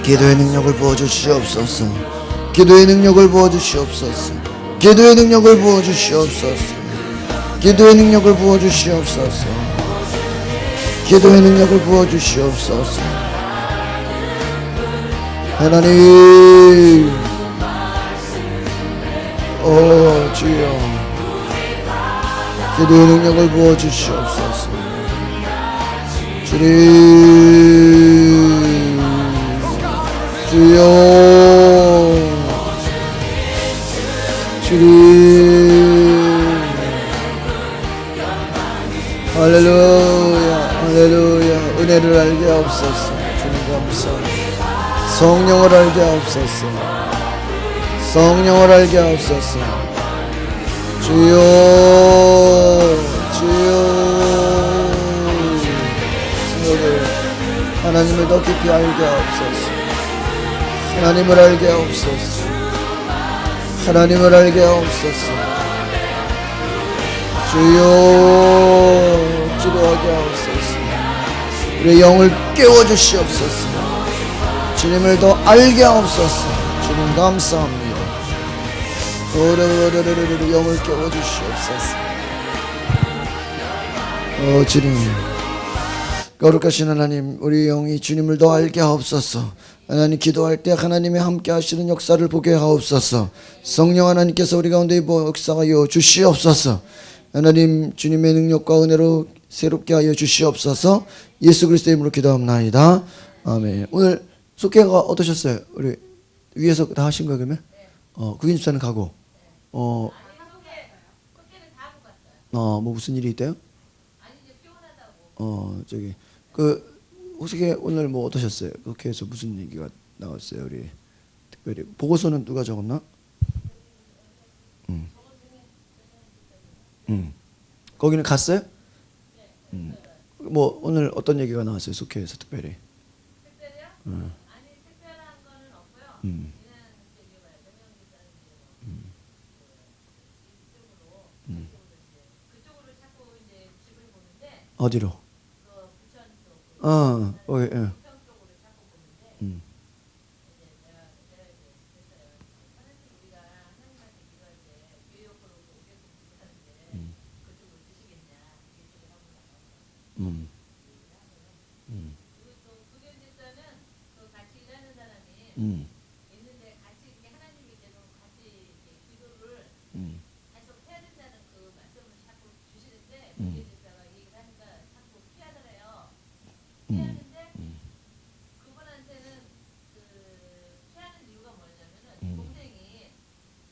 기도의 능력을 부어주시옵소서. 기도의 능력을 부어주시옵소서. 기도의 능력을 부어주시옵소서. 기도의 능력을 부어주시옵소서. 기도의 능력을 부어주시옵소서. 하나님, 주여, 기도의 능력을 부어주시옵소서. 주여, 할렐루야, 할렐루야. 은혜를 알게 하옵소서. 주님 감사합니다. 성령을 알게 하옵소서. 성령을 알게 하옵소서. 주여, 하나님을 더 깊이 알게 하옵소서. 하나님을 알게 하옵소서. 하나님을 알게 하옵소서. 주여, 기도하게 하옵소서. 우리의 영을 깨워주시옵소서. 주님을 더 알게 하옵소서. 주님 감사합니다. 영을 깨워주시옵소서. 주님, 거룩하신 하나님, 우리 영이 주님을 더 알게 하옵소서. 하나님, 기도할 때 하나님의 함께 하시는 역사를 보게 하옵소서. 성령 하나님께서 우리 가운데 역사하여 주시옵소서. 하나님, 주님의 능력과 은혜로 새롭게 하여 주시옵소서. 예수 그리스도의 이름으로 기도합나이다. 아멘. 오늘 속회가 어떠셨어요? 우리 위에서 다 하신 거예요, 그러면? 구인 집사는 가고. 뭐 무슨 일이 있대요? 저기 혹시 오늘 뭐 어떠셨어요? 그렇게해서 무슨 얘기가 나왔어요? 우리 특별히 보고서는 누가 적었나? 거기는 갔어요? 뭐 오늘 어떤 얘기가 나왔어요? 속회에서 특별히? 아니 특별한 거는 없고요. 그쪽으로 자꾸 이제 집을 보는데 어디로? 부천 쪽. 있는데 같이 이렇게 하나님께서 같이 기도를 계속 해야 된다는 그 말씀을 자꾸 주시는데 우리 집사가 얘기를 하니까 자꾸 피하더래요. 피하는데 그분한테는 그 피하는 이유가 뭐냐면은 동생이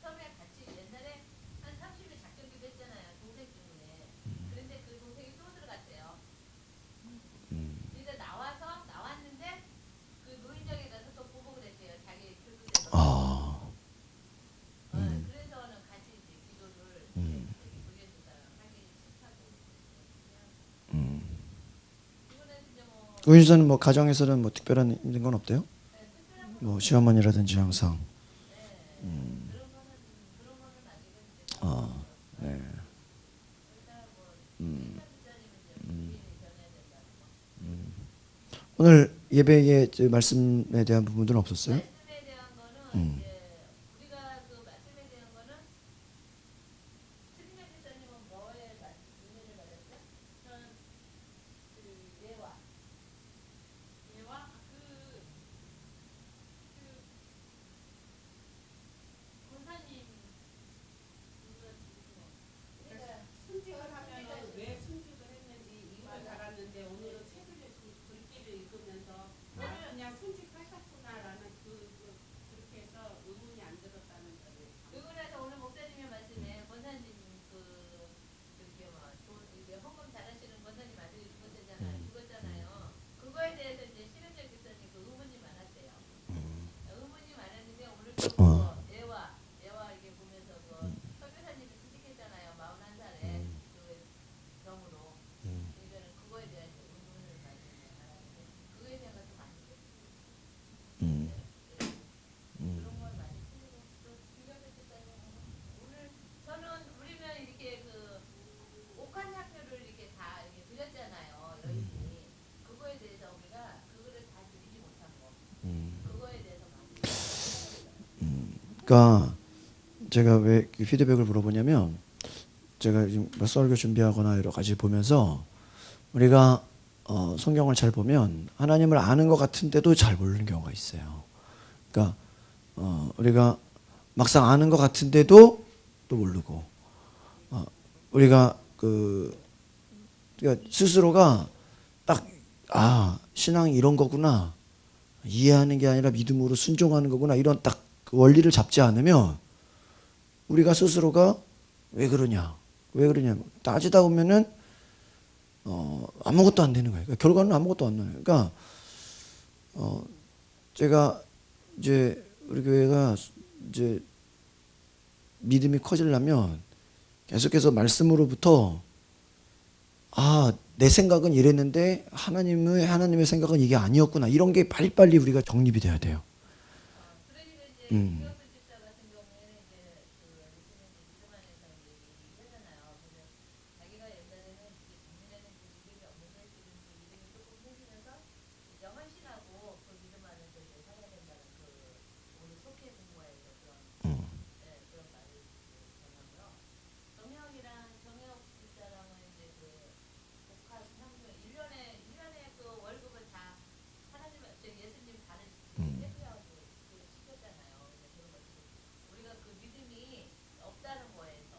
처음에 같이 옛날에 한 30일 작전기도 했잖아요. 동생 때문에. 그런데 그 동생이 또 들어갔대요. 근데 나왔는데 그 노인정에 가서 또 보고 그랬대요. 자기 긁으세요. 그래서는 같이 이제 기도를 하기 싫다고. 우인수는 뭐 가정에서는 뭐 특별한 힘든 건 없대요? 뭐 시어머니라든지 항상. 네. 오늘 예배의 말씀에 대한 부분들은 없었어요? 말씀에 대한 거는 우리가 그 말씀에 대한 거는 최진혁 집사님은 뭐에 은혜를 받았죠? 저는 그 예화 권사님 순직을 하면 왜 순직을 했는지 이유를 알았는데 오늘은 책을 글귀를 읽으면서 그냥 순직하셨구나라는 그렇게 해서 의문이 안 들었다는 거예요. 그래서 오늘 목사님의 말씀에 권사님 헌금 잘하시는 권사님 아들이 죽었잖아요. 그거에 대해서 이제 신은철 교사님 그 의문이 많았대요. 의문이 많았는데 오늘 예화 이렇게 보면서 설교사님이 순직했잖아요. 41살에 그 병으로. 그러니까 그거에 대한 의문을 많이 그거에 대한 것도 많이 그러니까 제가 왜 피드백을 물어보냐면 제가 지금 설교 준비하거나 여러 가지 보면서 우리가 성경을 잘 보면 하나님을 아는 것 같은데도 잘 모르는 경우가 있어요. 그러니까 우리가 막상 아는 것 같은데도 또 모르고 우리가 그러니까 스스로가 딱 신앙이 이런 거구나, 이해하는 게 아니라 믿음으로 순종하는 거구나, 이런 딱 그 원리를 잡지 않으면 우리가 스스로가 왜 그러냐 따지다 보면은 아무것도 안 되는 거예요. 그러니까 결과는 아무것도 안 나요. 그러니까 제가 이제 우리 교회가 이제 믿음이 커지려면 계속해서 말씀으로부터 내 생각은 이랬는데 하나님의 생각은 이게 아니었구나, 이런 게 빨리빨리 우리가 정립이 돼야 돼요. 그러니까 이제 이경수 집사 같은 경우에는 이제 믿음 안에서 얘기하잖아요. 근데 자기가 옛날에는 작년에는 믿음이 없는데 지금 믿음이 조금 생기면서 영화신하고 그 믿음 안에서 이제 살아야 된다는 오늘 속해 공부에서 그런 말을 전하고요. 정혜옥 집사랑은 이제 복화 3년 1년에 그 월급을 다 하나님 예수님 받을 해주라고 시켰잖아요. 그런 것들 우리가 그 믿음이 없다는 거에서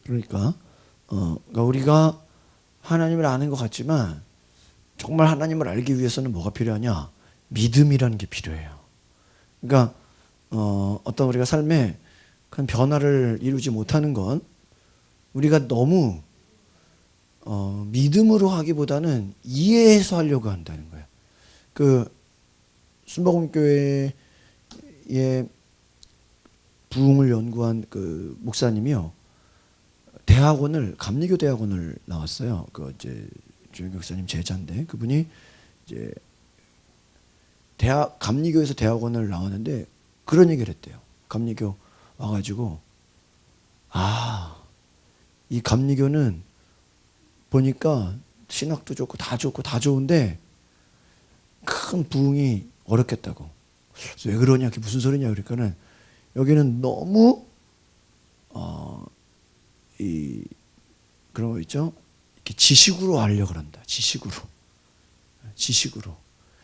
그러니까 우리가 하나님을 아는 것 같지만 정말 하나님을 알기 위해서는 뭐가 필요하냐? 믿음이라는 게 필요해요. 그러니까 어떤 우리가 삶에 큰 변화를 이루지 못하는 건 우리가 너무 믿음으로 하기보다는 이해해서 하려고 한다는 거예요. 순복음교회의 부흥을 연구한 그 목사님이요, 감리교 대학원을 나왔어요. 이제 조영기 목사님 제자인데, 그분이 이제 감리교에서 대학원을 나왔는데 그런 얘기를 했대요. 감리교 와가지고 이 감리교는 보니까 신학도 좋고 다 좋은데 큰 부흥이 어렵겠다고. 그래서 왜 그러냐, 그게 무슨 소리냐 그러니까는 여기는 너무 그런 거 있죠. 이렇게 지식으로 하려고 한다. 지식으로.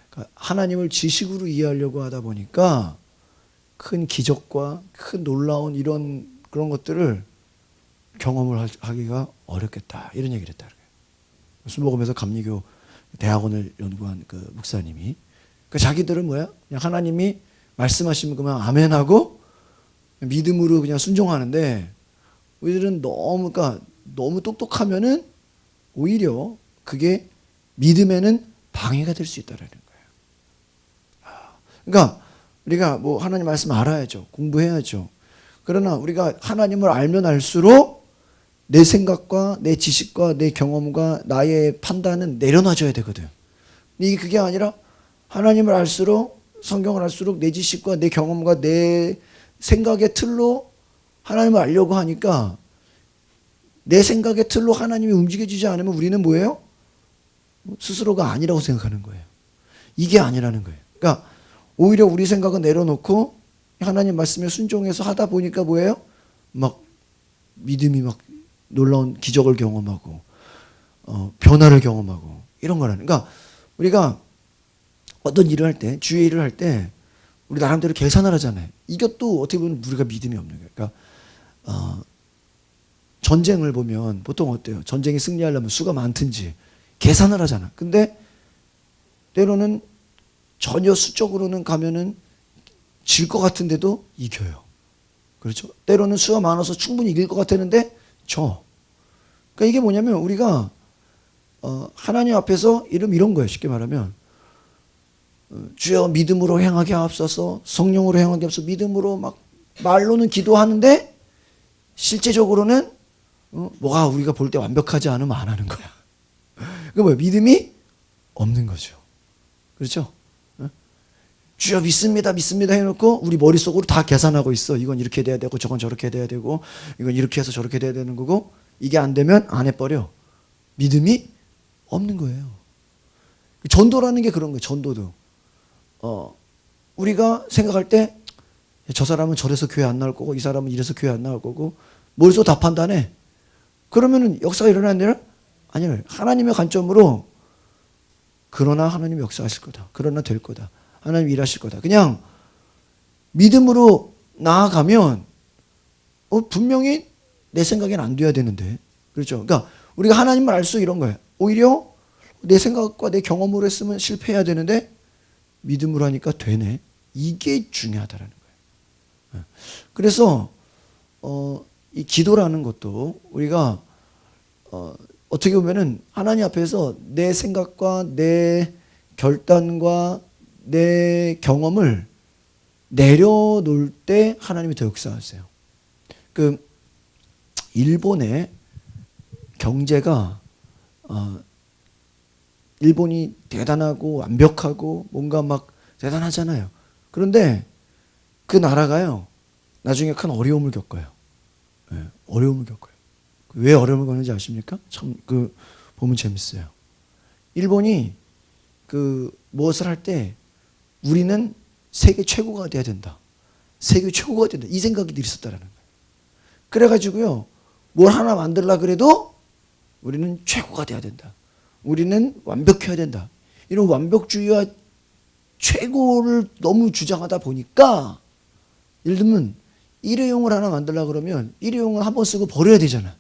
그러니까 하나님을 지식으로 이해하려고 하다 보니까 큰 기적과 큰 놀라운 그런 것들을 경험을 하기가 어렵겠다, 이런 얘기를 했다. 순복음에서 감리교 대학원을 연구한 그 목사님이, 그러니까 자기들은 뭐야? 그냥 하나님이 말씀하시면 그만 아멘하고 믿음으로 그냥 순종하는데, 우리들은 너무 똑똑하면은 오히려 그게 믿음에는 방해가 될 수 있다라는 거예요. 그러니까 우리가 뭐 하나님 말씀 알아야죠. 공부해야죠. 그러나 우리가 하나님을 알면 알수록 내 생각과 내 지식과 내 경험과 나의 판단은 내려놔줘야 되거든. 근데 그게 아니라 하나님을 알수록, 성경을 알수록 내 지식과 내 경험과 내 생각의 틀로 하나님을 알려고 하니까 내 생각의 틀로 하나님이 움직여지지 않으면 우리는 뭐예요? 스스로가 아니라고 생각하는 거예요. 이게 아니라는 거예요. 그러니까 오히려 우리 생각은 내려놓고 하나님 말씀에 순종해서 하다 보니까 뭐예요? 막 믿음이 막 놀라운 기적을 경험하고 변화를 경험하고 이런 거라는. 그러니까 우리가 어떤 일을 할 때, 주의 일을 할 때 우리 나름대로 계산을 하잖아요. 이것도 어떻게 보면 우리가 믿음이 없는 거예요. 그러니까 전쟁을 보면 보통 어때요? 전쟁이 승리하려면 수가 많든지 계산을 하잖아. 근데 때로는 전혀 수적으로는 가면은 질 것 같은데도 이겨요. 그렇죠? 때로는 수가 많아서 충분히 이길 것 같았는데 져. 그러니까 이게 뭐냐면 우리가 하나님 앞에서 이런 거예요. 쉽게 말하면 주여 믿음으로 행하게 하옵소서, 성령으로 행하게 하옵소서, 믿음으로 막 말로는 기도하는데 실제적으로는 뭐가 우리가 볼 때 완벽하지 않으면 안 하는 거야. 그 뭐야? 믿음이 없는 거죠. 그렇죠? 주여 믿습니다 해놓고 우리 머릿속으로 다 계산하고 있어. 이건 이렇게 돼야 되고 저건 저렇게 돼야 되고 이건 이렇게 해서 저렇게 돼야 되는 거고, 이게 안 되면 안 해버려. 믿음이 없는 거예요. 전도라는 게 그런 거예요. 전도도 우리가 생각할 때 저 사람은 저래서 교회 안 나올 거고 이 사람은 이래서 교회 안 나올 거고 머릿속으로 다 판단해. 그러면은 역사가 일어나는 일은 아니에요. 하나님의 관점으로 그러나 하나님이 역사하실 거다. 그러나 될 거다. 하나님 일하실 거다. 그냥 믿음으로 나아가면 분명히 내 생각엔 안 돼야 되는데. 그렇죠. 그러니까 우리가 하나님을 알수 이런 거예요. 오히려 내 생각과 내 경험으로 했으면 실패해야 되는데 믿음으로 하니까 되네. 이게 중요하다라는 거예요. 그래서 이 기도라는 것도 우리가 어떻게 보면은 하나님 앞에서 내 생각과 내 결단과 내 경험을 내려놓을 때 하나님이 더 역사하세요. 그 일본의 경제가 일본이 대단하고 완벽하고 뭔가 막 대단하잖아요. 그런데 그 나라가요 나중에 큰 어려움을 겪어요. 네, 어려움을 겪어요. 왜 어려움을 겪는지 아십니까? 참 보면 재밌어요. 일본이 무엇을 할 때 우리는 세계 최고가 돼야 된다. 세계 최고가 된다. 이 생각이 늘 있었다라는 거예요. 그래가지고요 뭘 하나 만들라 그래도 우리는 최고가 돼야 된다. 우리는 완벽해야 된다. 이런 완벽주의와 최고를 너무 주장하다 보니까 예를 들면 일회용을 하나 만들려고 그러면 일회용을 한번 쓰고 버려야 되잖아.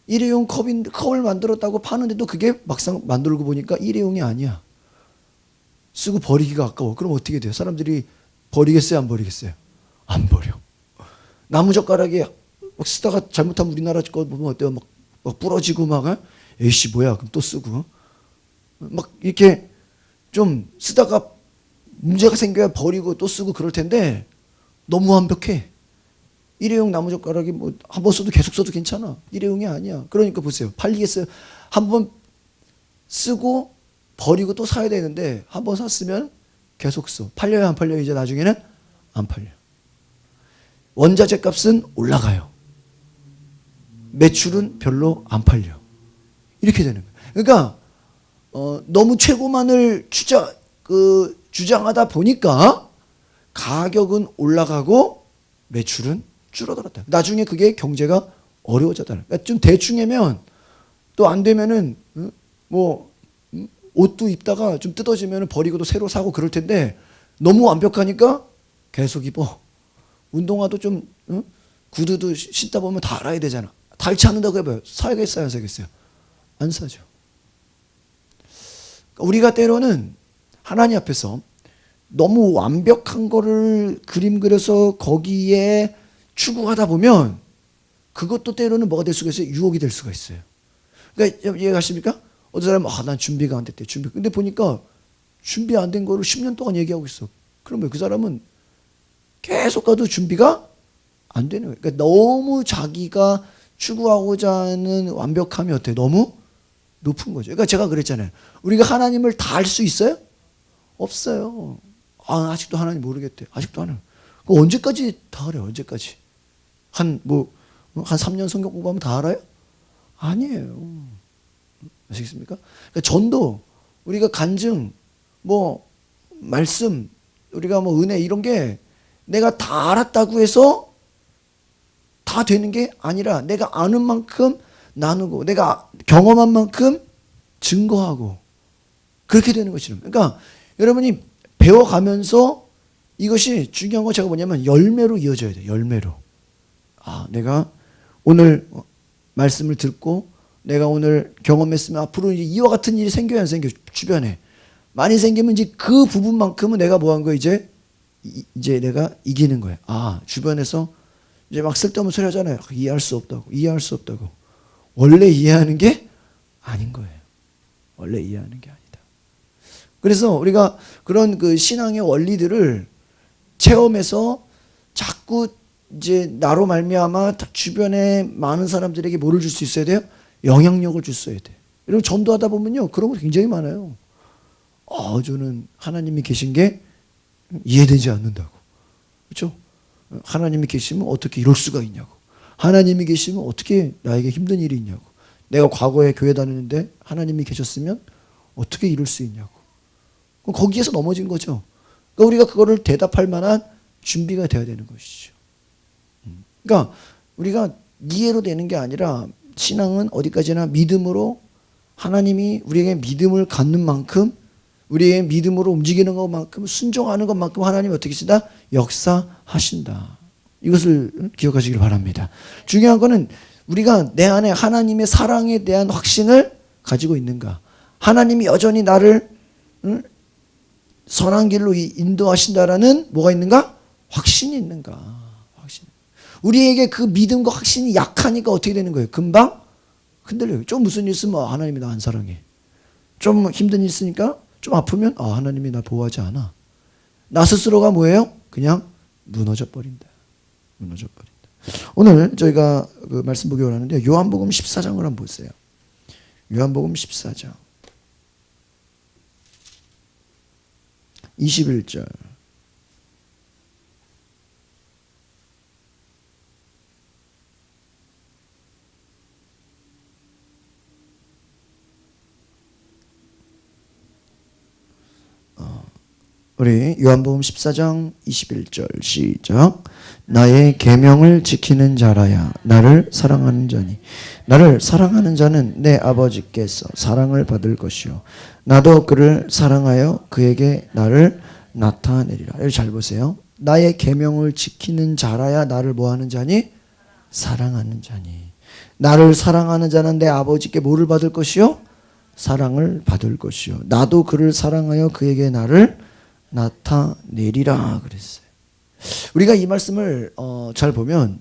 일회용 컵을 만들었다고 파는데도 그게 막상 만들고 보니까 일회용이 아니야. 쓰고 버리기가 아까워. 그럼 어떻게 돼요? 사람들이 버리겠어요? 안 버리겠어요? 안 버려. 나무젓가락에 막 쓰다가 잘못하면 우리나라 거 보면 어때요? 막 부러지고 막 에이씨 뭐야 그럼 또 쓰고 막 이렇게 좀 쓰다가 문제가 생겨야 버리고 또 쓰고 그럴 텐데 너무 완벽해. 일회용 나무젓가락이 뭐 한 번 써도 계속 써도 괜찮아. 일회용이 아니야. 그러니까 보세요. 팔리겠어요. 한 번 쓰고 버리고 또 사야 되는데 한 번 샀으면 계속 써. 팔려요 안 팔려요? 이제 나중에는 안 팔려. 원자재 값은 올라가요. 매출은 별로 안 팔려. 이렇게 되는 거예요. 그러니까 너무 최고만을 주장하다 보니까 가격은 올라가고 매출은 줄어들었다. 나중에 그게 경제가 어려워졌다. 그러니까 좀 대충하면 또 안 되면은 옷도 입다가 좀 뜯어지면 버리고 또 새로 사고 그럴 텐데 너무 완벽하니까 계속 입어. 운동화도 좀 구두도 신다 보면 다 알아야 되잖아. 닳지 않는다고 해봐요. 사야겠어요 안 사겠어요? 안 사죠. 우리가 때로는 하나님 앞에서 너무 완벽한 거를 그림 그려서 거기에 추구하다 보면 그것도 때로는 뭐가 될 수가 있어요? 유혹이 될 수가 있어요. 그러니까 이해가십니까? 어떤 사람은 난 준비가 안 됐대. 근데 보니까 준비 안 된 거를 10년 동안 얘기하고 있어. 그러면 그 사람은 계속 가도 준비가 안 되는 거예요. 그러니까 너무 자기가 추구하고자 하는 완벽함이 어때요? 너무 높은 거죠. 그러니까 제가 그랬잖아요. 우리가 하나님을 다 알 수 있어요? 없어요. 아직도 하나님 모르겠대. 아직도 하나님. 언제까지 다 알아요? 언제까지? 한 3년 성경 공부하면 다 알아요? 아니에요. 아시겠습니까? 그러니까 전도, 우리가 간증, 말씀, 우리가 은혜 이런 게 내가 다 알았다고 해서 다 되는 게 아니라 내가 아는 만큼 나누고 내가 경험한 만큼 증거하고 그렇게 되는 것이죠. 그러니까 여러분이 배워가면서 이것이 중요한 건 제가 뭐냐면 열매로 이어져야 돼요. 열매로. 내가 오늘 말씀을 듣고 내가 오늘 경험했으면 앞으로 이와 같은 일이 생겨야 안 생겨 주변에 많이 생기면 이제 그 부분만큼은 내가 뭐 한 거야 이제 내가 이기는 거예요. 주변에서 이제 막 쓸데없는 소리 하잖아요. 이해할 수 없다고. 원래 이해하는 게 아닌 거예요. 원래 이해하는 게 아니다. 그래서 우리가 그런 신앙의 원리들을 체험해서 자꾸 이제 나로 말미암아 주변에 많은 사람들에게 뭐를 줄 수 있어야 돼요? 영향력을 줄 수 있어야 돼요. 여러분 전도하다 보면요 그런 거 굉장히 많아요. 저는 하나님이 계신 게 이해되지 않는다고. 그렇죠? 하나님이 계시면 어떻게 이럴 수가 있냐고. 하나님이 계시면 어떻게 나에게 힘든 일이 있냐고. 내가 과거에 교회 다니는데 하나님이 계셨으면 어떻게 이룰 수 있냐고. 거기에서 넘어진 거죠. 그러니까 우리가 그거를 대답할 만한 준비가 되어야 되는 것이죠. 그러니까 우리가 이해로 되는 게 아니라 신앙은 어디까지나 믿음으로 하나님이 우리에게 믿음을 갖는 만큼 우리의 믿음으로 움직이는 것만큼 순종하는 것만큼 하나님이 어떻게 하신다? 역사하신다. 이것을 기억하시길 바랍니다. 중요한 거는 우리가 내 안에 하나님의 사랑에 대한 확신을 가지고 있는가. 하나님이 여전히 나를 선한 길로 인도하신다라는 뭐가 있는가? 확신이 있는가. 확신. 우리에게 그 믿음과 확신이 약하니까 어떻게 되는 거예요? 금방 흔들려요. 좀 무슨 일 있으면 하나님이 나 안 사랑해. 좀 힘든 일 있으니까 좀 아프면 하나님이 나 보호하지 않아. 나 스스로가 뭐예요? 그냥 무너져 버린다. 무너져 버린다. 오늘 저희가 그 말씀 보기 원하는데 요한복음 14장을 한번 보세요. 요한복음 14장 21절. 우리 요한복음 14장 21절 시작. 나의 계명을 지키는 자라야 나를 사랑하는 자니 나를 사랑하는 자는 내 아버지께서 사랑을 받을 것이요 나도 그를 사랑하여 그에게 나를 나타내리라. 여기 잘 보세요. 나의 계명을 지키는 자라야 나를 뭐하는 자니? 사랑하는 자니. 나를 사랑하는 자는 내 아버지께 뭐를 받을 것이요? 사랑을 받을 것이요 나도 그를 사랑하여 그에게 나를 나타내리라 그랬어요. 우리가 이 말씀을 잘 보면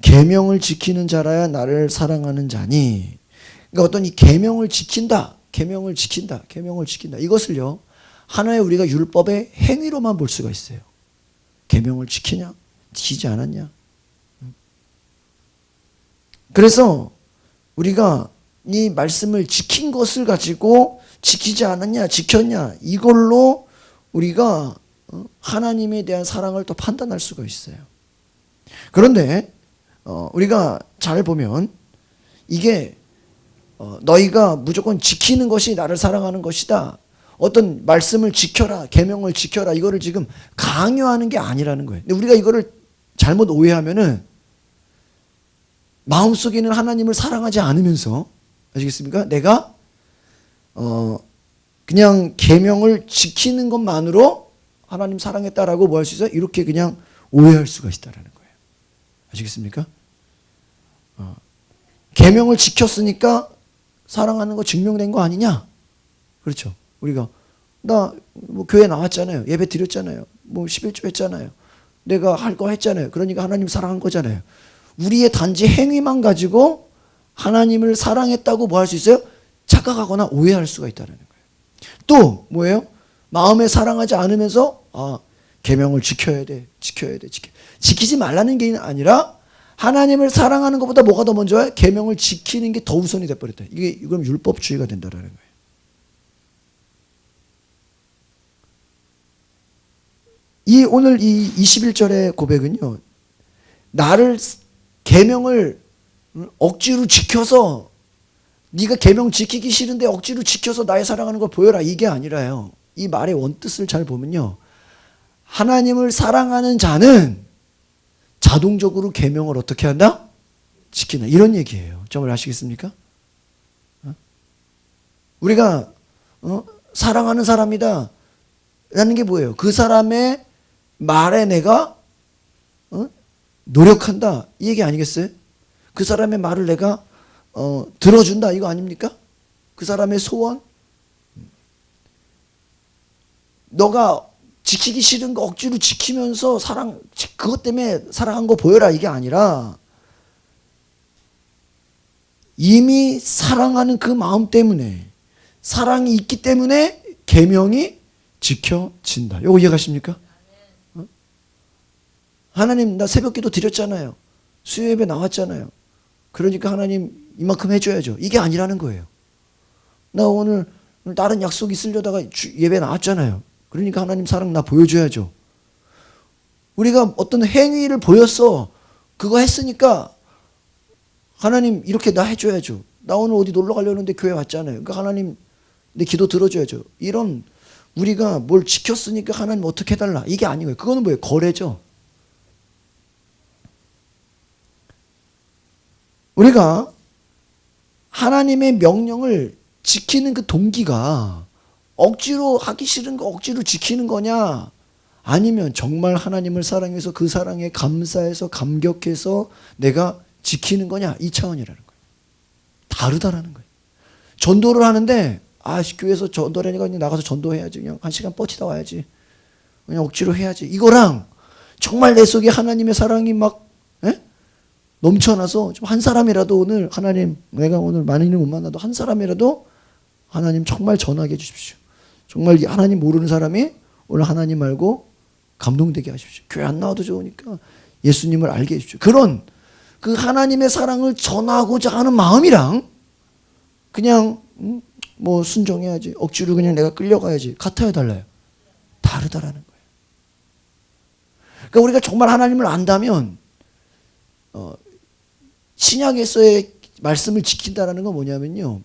계명을 지키는 자라야 나를 사랑하는 자니, 그러니까 어떤 이 계명을 지킨다, 계명을 지킨다, 계명을 지킨다, 이것을요 하나의 우리가 율법의 행위로만 볼 수가 있어요. 계명을 지키냐, 지키지 않았냐. 그래서 우리가 이 말씀을 지킨 것을 가지고 지키지 않았냐, 지켰냐, 이걸로 우리가 하나님에 대한 사랑을 또 판단할 수가 있어요. 그런데 우리가 잘 보면 이게 너희가 무조건 지키는 것이 나를 사랑하는 것이다, 어떤 말씀을 지켜라, 계명을 지켜라, 이거를 지금 강요하는 게 아니라는 거예요. 근데 우리가 이거를 잘못 오해하면은 마음속에는 하나님을 사랑하지 않으면서, 아시겠습니까? 내가 그냥 계명을 지키는 것만으로 하나님 사랑했다라고 뭐 할 수 있어요? 이렇게 그냥 오해할 수가 있다라는 거예요. 아시겠습니까? 계명을 지켰으니까 사랑하는 거 증명된 거 아니냐? 그렇죠. 우리가 나 뭐 교회 나왔잖아요. 예배 드렸잖아요. 뭐 11조 했잖아요. 내가 할 거 했잖아요. 그러니까 하나님 사랑한 거잖아요. 우리의 단지 행위만 가지고 하나님을 사랑했다고 뭐 할 수 있어요? 착각하거나 오해할 수가 있다는 거예요. 또 뭐예요? 마음에 사랑하지 않으면서 계명을 지켜야 돼, 지켜야 돼, 지키지 말라는 게 아니라 하나님을 사랑하는 것보다 뭐가 더 먼저요? 계명을 지키는 게 더 우선이 돼버렸다. 이게 그럼 율법주의가 된다라는 거예요. 오늘 이 21절의 고백은요, 나를 계명을 억지로 지켜서, 네가 계명 지키기 싫은데 억지로 지켜서 나의 사랑하는 걸 보여라, 이게 아니라요. 이 말의 원뜻을 잘 보면요, 하나님을 사랑하는 자는 자동적으로 계명을 어떻게 한다? 지키는, 이런 얘기예요. 정말 아시겠습니까? 우리가 사랑하는 사람이다 라는 게 뭐예요? 그 사람의 말에 내가 노력한다, 이 얘기 아니겠어요? 그 사람의 말을 내가 들어준다, 이거 아닙니까? 그 사람의 소원, 너가 지키기 싫은 거 억지로 지키면서 그것 때문에 사랑한 거 보여라, 이게 아니라 이미 사랑하는 그 마음 때문에, 사랑이 있기 때문에 계명이 지켜진다. 이거 이해가십니까? 하나님, 나 새벽기도 드렸잖아요. 수요예배 나왔잖아요. 그러니까 하나님 이만큼 해줘야죠, 이게 아니라는 거예요. 나 오늘 다른 약속 있으려다가 예배 나왔잖아요. 그러니까 하나님 사랑 나 보여줘야죠. 우리가 어떤 행위를 보였어, 그거 했으니까 하나님 이렇게 나 해줘야죠. 나 오늘 어디 놀러 가려는데 교회 왔잖아요. 그러니까 하나님 내 기도 들어줘야죠. 이런 우리가 뭘 지켰으니까 하나님 어떻게 해달라 이게 아니고요. 그거는 뭐예요? 거래죠. 우리가 하나님의 명령을 지키는 그 동기가 억지로 하기 싫은 거 억지로 지키는 거냐, 아니면 정말 하나님을 사랑해서 그 사랑에 감사해서 감격해서 내가 지키는 거냐, 이 차원이라는 거예요. 다르다라는 거예요. 전도를 하는데 교회에서 전도라니까 그냥 나가서 전도해야지, 그냥 1시간 뻗치다 와야지, 그냥 억지로 해야지, 이거랑 정말 내 속에 하나님의 사랑이 막 넘쳐나서 좀 한 사람이라도 오늘 하나님, 내가 오늘 많이는 못 만나도 한 사람이라도 하나님 정말 전하게 해주십시오. 정말 하나님 모르는 사람이 오늘 하나님 알고 감동되게 하십시오. 교회 안 나와도 좋으니까 예수님을 알게 해주십시오. 그런 그 하나님의 사랑을 전하고자 하는 마음이랑 그냥 뭐 순종해야지, 억지로 그냥 내가 끌려가야지, 같아요, 달라요? 다르다라는 거예요. 그러니까 우리가 정말 하나님을 안다면 신약에서의 말씀을 지킨다라는 건 뭐냐면요,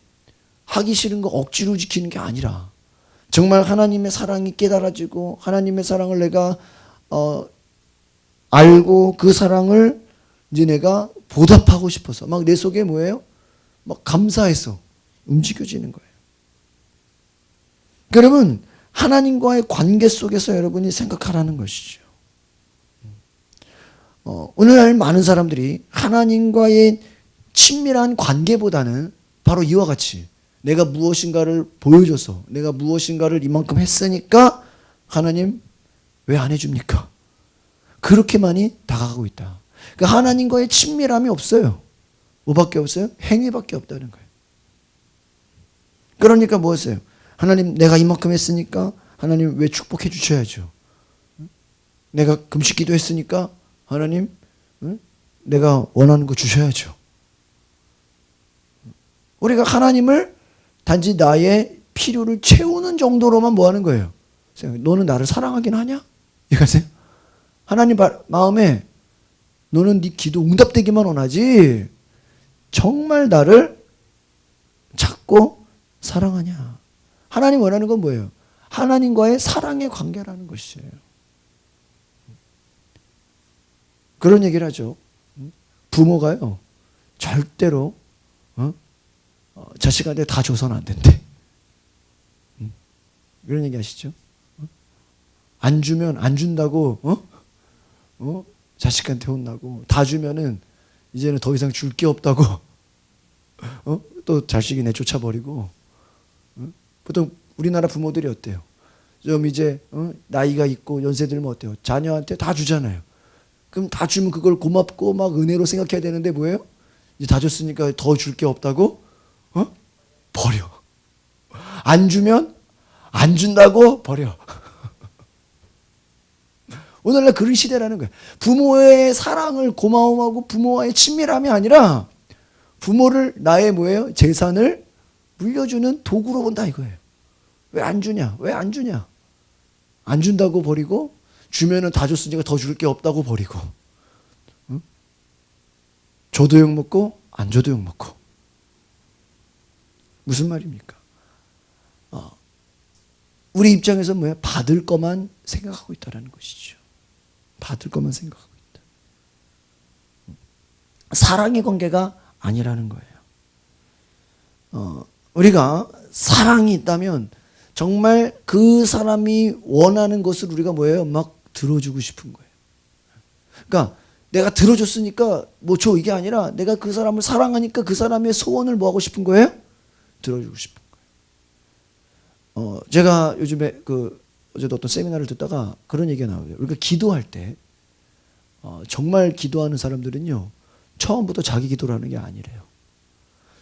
하기 싫은 거 억지로 지키는 게 아니라 정말 하나님의 사랑이 깨달아지고 하나님의 사랑을 내가 알고 그 사랑을 이제 내가 보답하고 싶어서 막 내 속에 뭐예요? 막 감사해서 움직여지는 거예요. 여러분, 하나님과의 관계 속에서 여러분이 생각하라는 것이죠. 오늘날 많은 사람들이 하나님과의 친밀한 관계보다는 바로 이와 같이 내가 무엇인가를 보여줘서 내가 무엇인가를 이만큼 했으니까 하나님 왜 안 해줍니까? 그렇게 많이 다가가고 있다. 그러니까 하나님과의 친밀함이 없어요. 뭐밖에 없어요? 행위밖에 없다는 거예요. 그러니까 뭐였어요? 하나님 내가 이만큼 했으니까 하나님 왜 축복해 주셔야죠. 내가 금식 기도했으니까 하나님 내가 원하는 거 주셔야죠. 우리가 하나님을 단지 나의 필요를 채우는 정도로만 뭐 하는 거예요? 너는 나를 사랑하긴 하냐? 이거세요? 하나님 마음에 너는 네 기도 응답되기만 원하지 정말 나를 찾고 사랑하냐? 하나님 원하는 건 뭐예요? 하나님과의 사랑의 관계라는 것이에요. 그런 얘기를 하죠. 부모가요, 절대로 자식한테 다 줘서는 안 된대. 그런 얘기 아시죠? 안 주면 안 준다고 자식한테 혼나고, 다 주면은 이제는 더 이상 줄 게 없다고 또 자식이 내쫓아버리고. 보통 우리나라 부모들이 어때요? 좀 이제 나이가 있고 연세 들면 어때요? 자녀한테 다 주잖아요. 그럼 다 주면 그걸 고맙고 막 은혜로 생각해야 되는데 뭐예요? 이제 다 줬으니까 더 줄 게 없다고 버려. 안 주면 안 준다고 버려. 오늘날 그런 시대라는 거예요. 부모의 사랑을 고마움하고 부모와의 친밀함이 아니라 부모를 나의 뭐예요? 재산을 물려주는 도구로 본다 이거예요. 왜 안 주냐? 왜 안 주냐? 안 준다고 버리고, 주면은 다 줬으니까 더 줄 게 없다고 버리고. 줘도 욕먹고 안 줘도 욕먹고. 무슨 말입니까? 우리 입장에서 뭐예요? 받을 것만 생각하고 있다는 것이죠. 받을 것만 생각하고 있다. 사랑의 관계가 아니라는 거예요. 우리가 사랑이 있다면 정말 그 사람이 원하는 것을 우리가 뭐예요? 막 들어주고 싶은 거예요. 그러니까 내가 들어줬으니까 뭐 줘, 이게 아니라 내가 그 사람을 사랑하니까 그 사람의 소원을 뭐 하고 싶은 거예요? 들어주고 싶은 거예요. 제가 요즘에 어제도 어떤 세미나를 듣다가 그런 얘기가 나와요. 우리가 기도할 때 정말 기도하는 사람들은요, 처음부터 자기 기도를 하는 게 아니래요.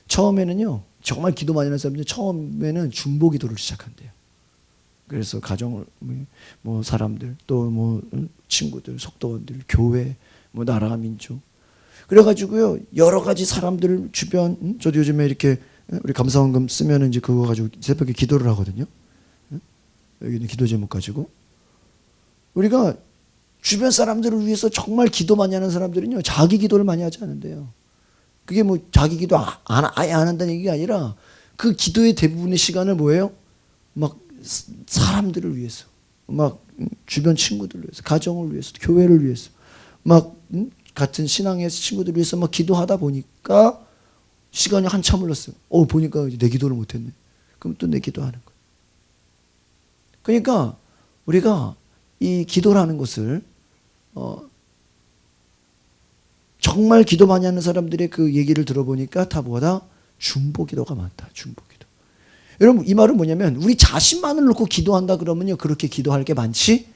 처음에는요, 정말 기도 많이 하는 사람들은 처음에는 중보 기도를 시작한대요. 그래서 가정을 뭐 사람들 또 뭐 친구들, 속도원들, 교회, 뭐 나라 민족, 그래가지고요 여러 가지 사람들 주변, 저도 요즘에 이렇게 우리 감사원금 쓰면은 이제 그거 가지고 새벽에 기도를 하거든요. 여기 있는 기도 제목 가지고 우리가 주변 사람들을 위해서 정말 기도 많이 하는 사람들은요 자기 기도를 많이 하지 않은데요. 그게 뭐 자기 기도 아예 안 한다는 얘기가 아니라 그 기도의 대부분의 시간을 뭐예요? 막 사람들을 위해서, 막 주변 친구들을 위해서, 가정을 위해서, 교회를 위해서, 막 같은 신앙의 친구들을 위해서 막 기도하다 보니까 시간이 한참 흘렀어요. 보니까 내 기도를 못했네. 그럼 또 내 기도하는 거예요. 그러니까 우리가 이 기도라는 것을 정말 기도 많이 하는 사람들의 그 얘기를 들어보니까 다 뭐다? 중보기도가 많다. 중보기도. 여러분 이 말은 뭐냐면 우리 자신만을 놓고 기도한다 그러면요 그렇게 기도할 게 많지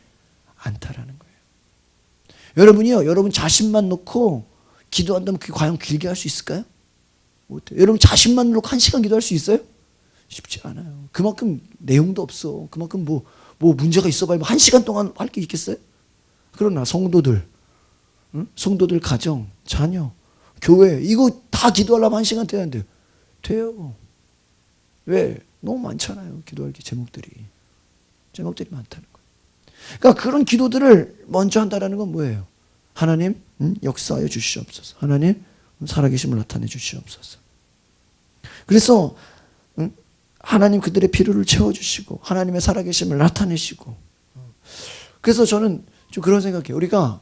않다라는 거예요. 여러분이요 여러분 자신만 놓고 기도한다면 그게 과연 길게 할 수 있을까요? 못해요. 여러분 자신만 놓고 1시간 기도할 수 있어요? 쉽지 않아요. 그만큼 내용도 없어. 그만큼 뭐 문제가 있어봐야 1시간 동안 할 게 있겠어요? 그러나 성도들, 성도들 가정, 자녀, 교회 이거 다 기도하려면 1시간 돼야 안 돼요? 돼요. 왜? 너무 많잖아요. 기도할 게 제목들이 많다는 거예요. 그러니까 그런 기도들을 먼저 한다는 건 뭐예요? 하나님 역사하여 주시옵소서. 하나님 살아계심을 나타내 주시옵소서. 그래서 하나님 그들의 필요를 채워주시고 하나님의 살아계심을 나타내시고. 그래서 저는 좀 그런 생각해요. 우리가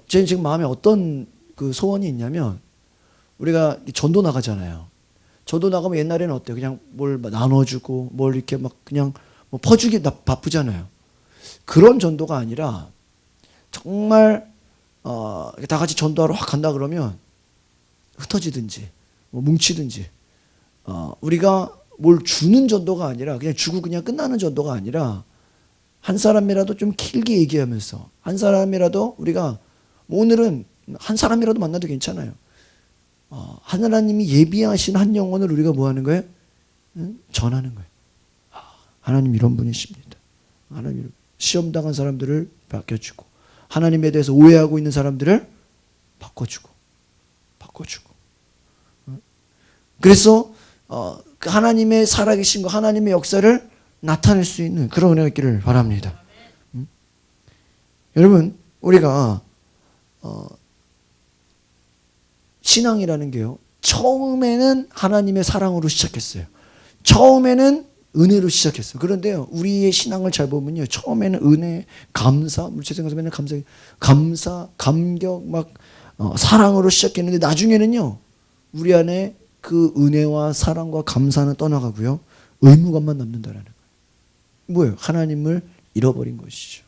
제 지금 마음에 어떤 그 소원이 있냐면 우리가 전도 나가잖아요. 전도 나가면 옛날에는 어때요? 그냥 뭘 나눠주고 뭘 이렇게 막 그냥 뭐 퍼주기 바쁘잖아요. 그런 전도가 아니라 정말 다 같이 전도하러 확 간다 그러면 흩어지든지 뭐 뭉치든지 우리가 뭘 주는 전도가 아니라 그냥 주고 그냥 끝나는 전도가 아니라 한 사람이라도 좀 길게 얘기하면서 한 사람이라도 우리가 뭐 오늘은 한 사람이라도 만나도 괜찮아요. 하나님이 예비하신 한 영혼을 우리가 뭐 하는 거예요? 전하는 거예요. 하나님 이런 분이십니다. 하나님 시험 당한 사람들을 바꿔주고 하나님에 대해서 오해하고 있는 사람들을 바꿔주고 그래서 그 하나님의 살아계신 거 하나님의 역사를 나타낼 수 있는 그런 은혜가 있기를 바랍니다. 여러분 우리가 신앙이라는 게요 처음에는 하나님의 사랑으로 시작했어요. 처음에는 은혜로 시작했어요. 그런데요 우리의 신앙을 잘 보면요 처음에는 은혜, 감사, 제 생각에서 맨날 감사, 감격 막 사랑으로 시작했는데 나중에는요 우리 안에 그 은혜와 사랑과 감사는 떠나가고요 의무감만 남는다라는 거예요. 뭐예요? 하나님을 잃어버린 것이죠.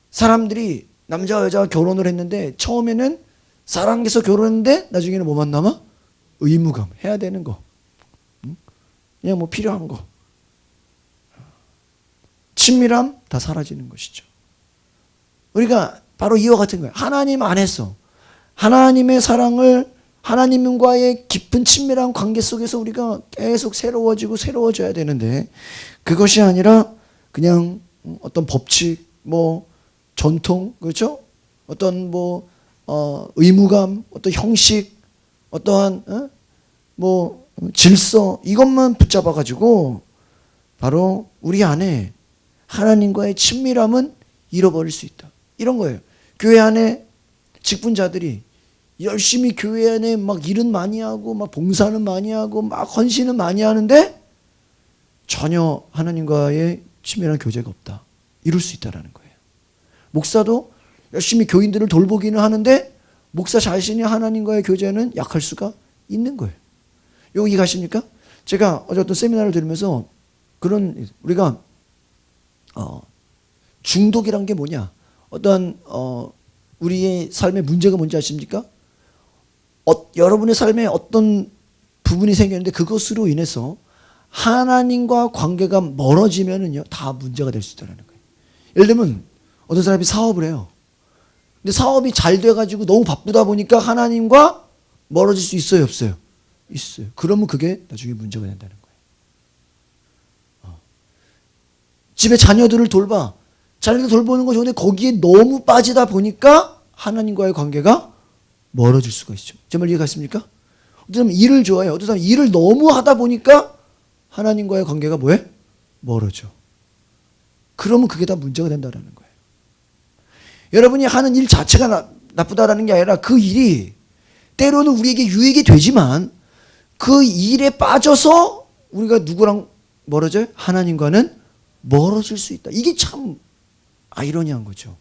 사람들이 남자와 여자가 결혼을 했는데 처음에는 사랑해서 결혼했는데 나중에는 뭐만 남아? 의무감, 해야 되는 거, 그냥 뭐 필요한 거, 친밀함 다 사라지는 것이죠. 우리가 바로 이와 같은 거예요. 하나님 안에서 하나님의 사랑을 하나님과의 깊은 친밀한 관계 속에서 우리가 계속 새로워져야 되는데 그것이 아니라 그냥 어떤 법칙, 뭐 전통, 그렇죠? 어떤 뭐 의무감, 어떤 형식, 어떠한 뭐 질서 이것만 붙잡아 가지고 바로 우리 안에 하나님과의 친밀함은 잃어버릴 수 있다. 이런 거예요. 교회 안에 직분자들이 열심히 교회 안에 막 일은 많이 하고 막 봉사는 많이 하고 막 헌신은 많이 하는데 전혀 하나님과의 친밀한 교제가 없다. 이룰 수 있다라는 거예요. 목사도 열심히 교인들을 돌보기는 하는데 목사 자신이 하나님과의 교제는 약할 수가 있는 거예요. 여기 가십니까? 제가 어제 어떤 세미나를 들으면서 그런 우리가 중독이란 게 뭐냐? 어떤 우리의 삶의 문제가 뭔지 아십니까? 여러분의 삶에 어떤 부분이 생겼는데 그것으로 인해서 하나님과 관계가 멀어지면은요 다 문제가 될 수 있다는 거예요. 예를 들면 어떤 사람이 사업을 해요. 근데 사업이 잘 돼가지고 너무 바쁘다 보니까 하나님과 멀어질 수 있어요, 없어요? 있어요. 그러면 그게 나중에 문제가 된다는 거예요. 집에 자녀들을 돌봐. 자녀들 돌보는 거 좋은데 거기에 너무 빠지다 보니까 하나님과의 관계가 멀어질 수가 있죠. 제 말 이해가십니까? 어떤 사람은 일을 좋아해요. 어떤 사람은 일을 너무 하다 보니까 하나님과의 관계가 뭐해? 멀어져. 그러면 그게 다 문제가 된다는 거예요. 여러분이 하는 일 자체가 나쁘다라는 게 아니라 그 일이 때로는 우리에게 유익이 되지만 그 일에 빠져서 우리가 누구랑 멀어져요? 하나님과는 멀어질 수 있다. 이게 참 아이러니한 거죠.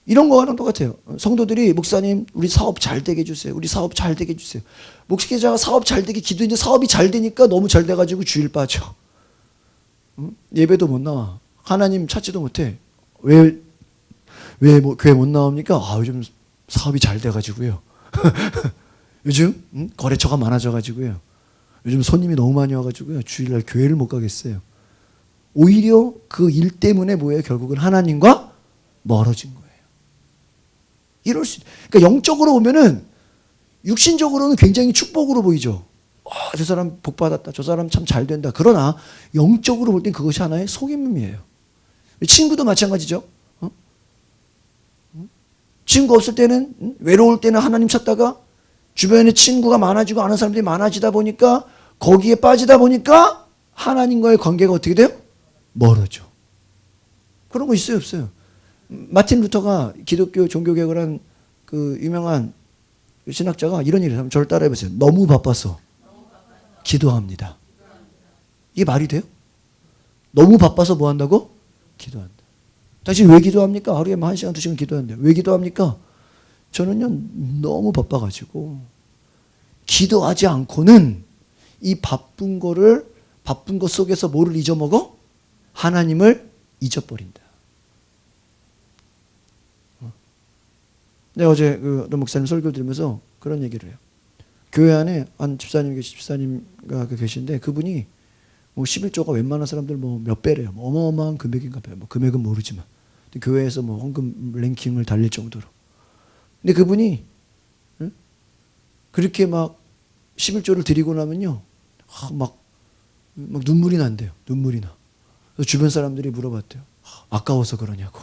이런 거랑 똑같아요. 성도들이 목사님 우리 사업 잘 되게 해주세요. 우리 사업 잘 되게 해주세요. 목회자가 사업 잘 되게 기도했는데 사업이 잘 되니까 너무 잘 돼가지고 주일 빠져. 예배도 못 나와. 하나님 찾지도 못해. 왜 교회 못 나옵니까? 요즘 사업이 잘 돼가지고요. 요즘 거래처가 많아져가지고요. 요즘 손님이 너무 많이 와가지고요. 주일날 교회를 못 가겠어요. 오히려 그 일 때문에 뭐예요? 결국은 하나님과 멀어진 거예요. 이럴 수, 그러니까 영적으로 보면은 육신적으로는 굉장히 축복으로 보이죠. 저 사람 복 받았다. 저 사람 참 잘 된다. 그러나 영적으로 볼 땐 그것이 하나의 속임이에요. 친구도 마찬가지죠. 친구 없을 때는 외로울 때는 하나님 찾다가 주변에 친구가 많아지고 아는 사람들이 많아지다 보니까 거기에 빠지다 보니까 하나님과의 관계가 어떻게 돼요? 멀어져. 그런 거 있어요, 없어요? 마틴 루터가 기독교 종교개혁을 한 그 유명한 신학자가 이런 얘기를 하면 저를 따라해 보세요. 너무 바빠서 기도합니다. 이게 말이 돼요? 너무 바빠서 뭐 한다고? 기도한다. 당신 왜 기도합니까? 하루에 1시간, 2시간 기도하는데 왜 기도합니까? 저는요 너무 바빠가지고 기도하지 않고는 이 바쁜 것 속에서 뭐를 잊어먹어? 하나님을 잊어버린다. 내가 어제 어떤 목사님 설교 들으면서 그런 얘기를 해요. 교회 안에 한 집사님가 계신데 그분이 뭐 11조가 웬만한 사람들 뭐 몇 배래요. 뭐 어마어마한 금액인가 봐요. 뭐 금액은 모르지만 교회에서 뭐 헌금 랭킹을 달릴 정도로. 근데 그분이 그렇게 막 11조를 드리고 나면요 막 눈물이 난대요. 눈물이 나. 그래서 주변 사람들이 물어봤대요. 아까워서 그러냐고.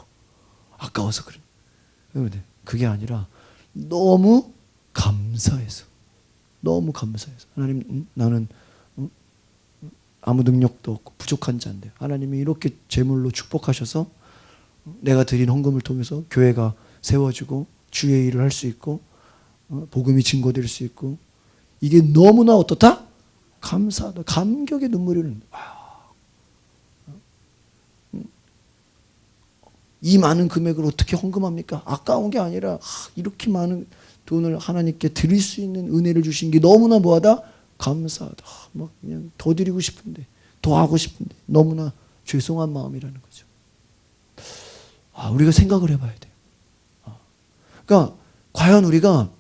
아까워서 그래. 그런데 그게 아니라 너무 감사해서. 너무 감사해서. 하나님 나는 아무 능력도 없고 부족한 자인데 하나님이 이렇게 제물로 축복하셔서 내가 드린 헌금을 통해서 교회가 세워지고 주의 일을 할 수 있고 복음이 증거될 수 있고 이게 너무나 어떻다? 감사하다. 감격의 눈물이 흐른다. 이 많은 금액을 어떻게 헌금합니까? 아까운 게 아니라 이렇게 많은 돈을 하나님께 드릴 수 있는 은혜를 주신 게 너무나 뭐하다? 감사하다. 막 그냥 더 드리고 싶은데 더 하고 싶은데 너무나 죄송한 마음이라는 거죠. 우리가 생각을 해봐야 돼요. 그러니까 과연 우리가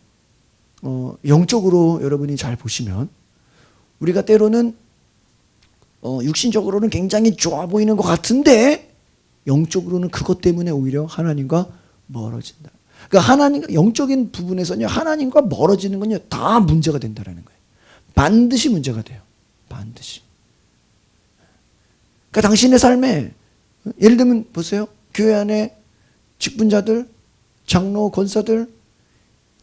영적으로 여러분이 잘 보시면 우리가 때로는 육신적으로는 굉장히 좋아 보이는 것 같은데 영적으로는 그것 때문에 오히려 하나님과 멀어진다. 그러니까 하나님 영적인 부분에서는요 하나님과 멀어지는 건요 다 문제가 된다라는 거예요. 반드시 문제가 돼요. 반드시. 그러니까 당신의 삶에 예를 들면 보세요. 교회 안에 직분자들, 장로, 권사들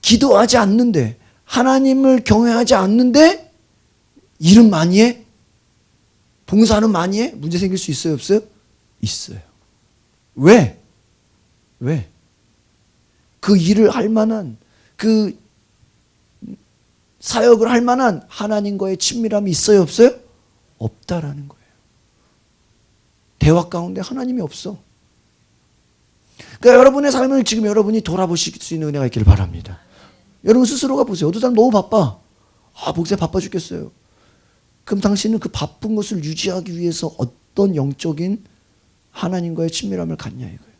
기도하지 않는데 하나님을 경외하지 않는데 일은 많이 해? 봉사는 많이 해? 문제 생길 수 있어요? 없어요? 있어요. 왜? 그 일을 할 만한 그 사역을 할 만한 하나님과의 친밀함이 있어요? 없어요? 없다라는 거예요. 대화 가운데 하나님이 없어. 그러니까 여러분의 삶을 지금 여러분이 돌아보실 수 있는 은혜가 있기를 바랍니다. 여러분 스스로가 보세요. 어떤 사람 너무 바빠. 목사님 바빠 죽겠어요. 그럼 당신은 그 바쁜 것을 유지하기 위해서 어떤 영적인 하나님과의 친밀함을 갖냐 이거예요.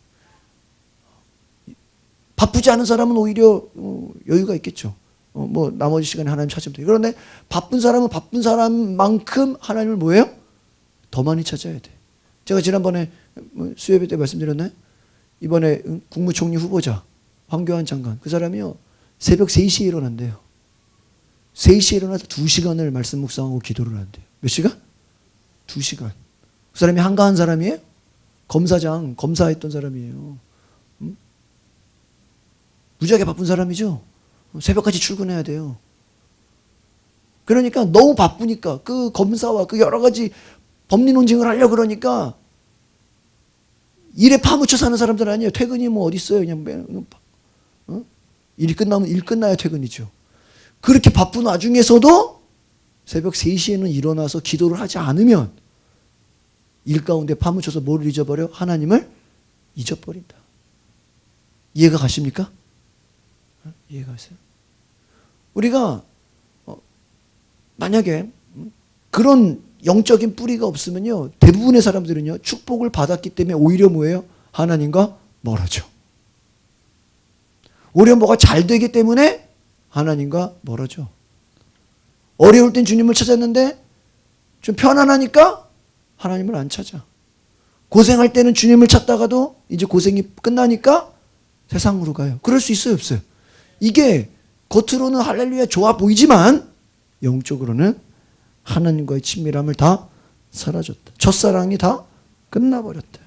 바쁘지 않은 사람은 오히려 여유가 있겠죠. 뭐 나머지 시간에 하나님 찾으면 돼요. 그런데 바쁜 사람은 바쁜 사람만큼 하나님을 뭐예요? 더 많이 찾아야 돼. 제가 지난번에 수요예배 때 말씀드렸나요? 이번에 국무총리 후보자 황교안 장관 그 사람이요 새벽 3시에 일어난대요. 3시에 일어나서 2시간을 말씀 묵상하고 기도를 한대요. 몇 시간? 2시간. 그 사람이 한가한 사람이에요? 검사했던 사람이에요. 무지하게 바쁜 사람이죠. 새벽까지 출근해야 돼요. 그러니까 너무 바쁘니까 그 검사와 그 여러 가지 법리 논쟁을 하려고 그러니까 일에 파묻혀 사는 사람들 아니에요. 퇴근이 뭐 어디 있어요. 그냥 일 끝나면 일 끝나야 퇴근이죠. 그렇게 바쁜 와중에서도 새벽 3시에는 일어나서 기도를 하지 않으면 일 가운데 파묻혀서 뭐를 잊어버려? 하나님을 잊어버린다. 이해가 가십니까? 이해가 가세요? 우리가 만약에 그런 영적인 뿌리가 없으면요, 대부분의 사람들은요, 축복을 받았기 때문에 오히려 뭐예요? 하나님과 멀어져. 오히려 뭐가 잘 되기 때문에 하나님과 멀어져. 어려울 땐 주님을 찾았는데 좀 편안하니까 하나님을 안 찾아. 고생할 때는 주님을 찾다가도 이제 고생이 끝나니까 세상으로 가요. 그럴 수 있어요, 없어요? 이게 겉으로는 할렐루야 좋아 보이지만 영적으로는 하나님과의 친밀함을 다 사라졌다. 첫사랑이 다 끝나버렸다.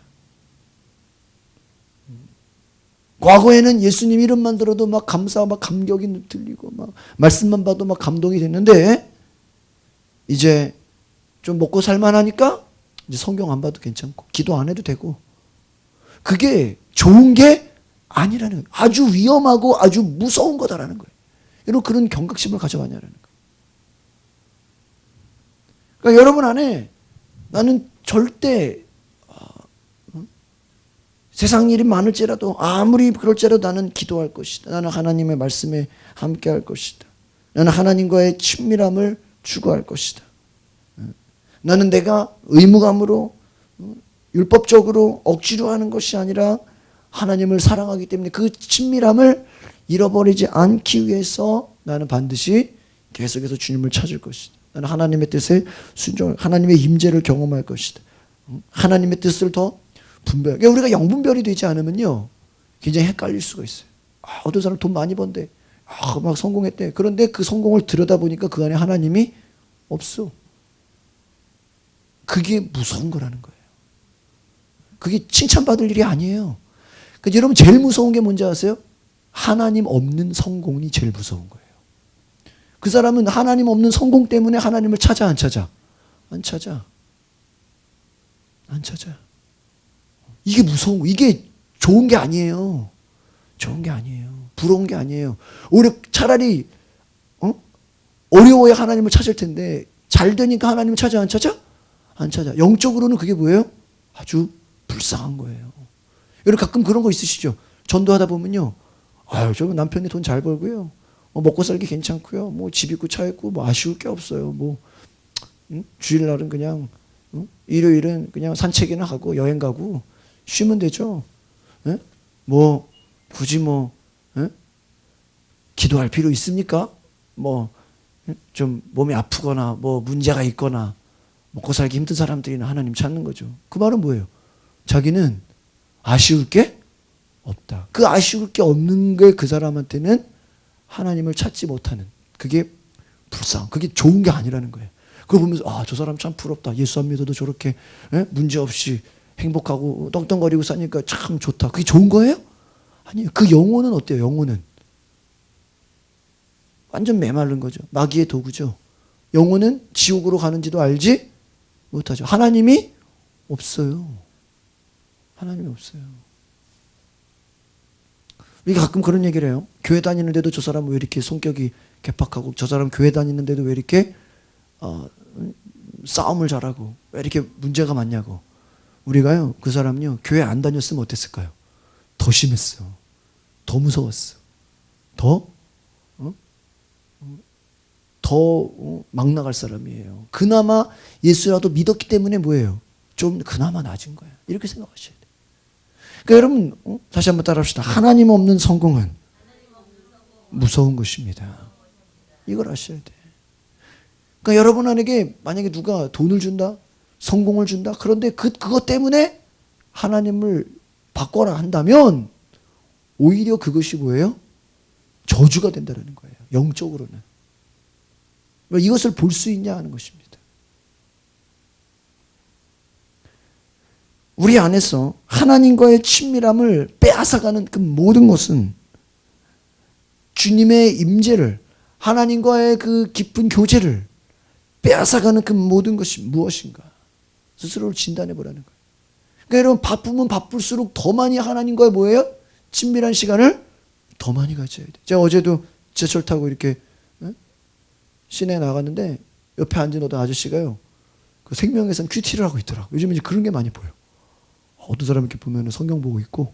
과거에는 예수님 이름만 들어도 막 감사, 막 감격이 들리고 막 말씀만 봐도 막 감동이 됐는데 이제 좀 먹고 살만하니까 이제 성경 안 봐도 괜찮고 기도 안 해도 되고 그게 좋은 게 아니라는 거예요. 아주 위험하고 아주 무서운 거다라는 거예요. 여러분 그런 경각심을 가져가냐라는 거예요. 그러니까 여러분 안에 나는 절대 세상 일이 많을지라도 아무리 그럴지라도 나는 기도할 것이다. 나는 하나님의 말씀에 함께 할 것이다. 나는 하나님과의 친밀함을 추구할 것이다. 나는 내가 의무감으로 율법적으로 억지로 하는 것이 아니라 하나님을 사랑하기 때문에 그 친밀함을 잃어버리지 않기 위해서 나는 반드시 계속해서 주님을 찾을 것이다. 나는 하나님의 뜻에 순종할, 하나님의 임재를 경험할 것이다. 하나님의 뜻을 더 분별. 그러니까 우리가 영분별이 되지 않으면요, 굉장히 헷갈릴 수가 있어요. 어떤 사람 돈 많이 번대, 막 성공했대. 그런데 그 성공을 들여다보니까 그 안에 하나님이 없어. 그게 무서운 거라는 거예요. 그게 칭찬받을 일이 아니에요. 그러니까 여러분 제일 무서운 게 뭔지 아세요? 하나님 없는 성공이 제일 무서운 거예요. 그 사람은 하나님 없는 성공 때문에 하나님을 찾아 안 찾아? 안 찾아. 안 찾아. 이게 무서운 거. 이게 좋은 게 아니에요. 좋은 게 아니에요. 부러운 게 아니에요. 오히려 차라리 어려워야 하나님을 찾을 텐데 잘 되니까 하나님을 찾아 안 찾아? 안 찾아. 영적으로는 그게 뭐예요? 아주 불쌍한 거예요. 여러분 가끔 그런 거 있으시죠? 전도하다 보면요. 아유, 저 남편이 돈 잘 벌고요. 먹고 살기 괜찮고요. 뭐 집 있고 차 있고 뭐 아쉬울 게 없어요. 뭐 주일날은 그냥 일요일은 그냥 산책이나 하고 여행 가고 쉬면 되죠. 에? 뭐 굳이 뭐 기도할 필요 있습니까? 뭐 좀 몸이 아프거나 뭐 문제가 있거나 먹고 살기 힘든 사람들이나 하나님 찾는 거죠. 그 말은 뭐예요? 자기는 아쉬울 게 없다. 그 아쉬울 게 없는 게 그 사람한테는 하나님을 찾지 못하는, 그게 불쌍, 그게 좋은 게 아니라는 거예요. 그걸 보면서 저 사람 참 부럽다. 예수 안 믿어도 저렇게 문제 없이 행복하고 떵떵거리고 사니까 참 좋다. 그게 좋은 거예요? 아니에요. 그 영혼은 어때요? 영혼은 완전 메마른 거죠. 마귀의 도구죠. 영혼은 지옥으로 가는지도 알지 못하죠. 하나님이 없어요. 하나님이 없어요. 우리가 가끔 그런 얘기를 해요. 교회 다니는데도 저 사람 왜 이렇게 성격이 개팍하고, 저 사람 교회 다니는데도 왜 이렇게 싸움을 잘하고, 왜 이렇게 문제가 많냐고. 우리가요, 그 사람요, 교회 안 다녔으면 어땠을까요? 더 심했어. 더 무서웠어. 더 막 나갈 사람이에요. 그나마 예수라도 믿었기 때문에 뭐예요? 좀 그나마 낮은 거예요. 이렇게 생각하셔야 돼요. 그러니까 여러분 다시 한번 따라합시다. 하나님 없는 성공은 무서운 것입니다. 이걸 아셔야 돼. 그러니까 여러분에게 만약에 누가 돈을 준다, 성공을 준다. 그런데 그것 때문에 하나님을 바꿔라 한다면 오히려 그것이 뭐예요? 저주가 된다는 거예요. 영적으로는. 왜 이것을 볼 수 있냐 하는 것입니다. 우리 안에서 하나님과의 친밀함을 빼앗아가는 그 모든 것은 주님의 임재를, 하나님과의 그 깊은 교제를 빼앗아가는 그 모든 것이 무엇인가? 스스로를 진단해 보라는 거예요. 그러니까 여러분 바쁘면 바쁠수록 더 많이 하나님과의 뭐예요? 친밀한 시간을 더 많이 가져야 돼요. 제가 어제도 지하철 타고 이렇게 시내에 나갔는데 옆에 앉은 어떤 아저씨가요. 그 생명에선 큐티를 하고 있더라고. 요즘 이제 그런 게 많이 보여. 어떤 사람 이렇게 보면 성경 보고 있고,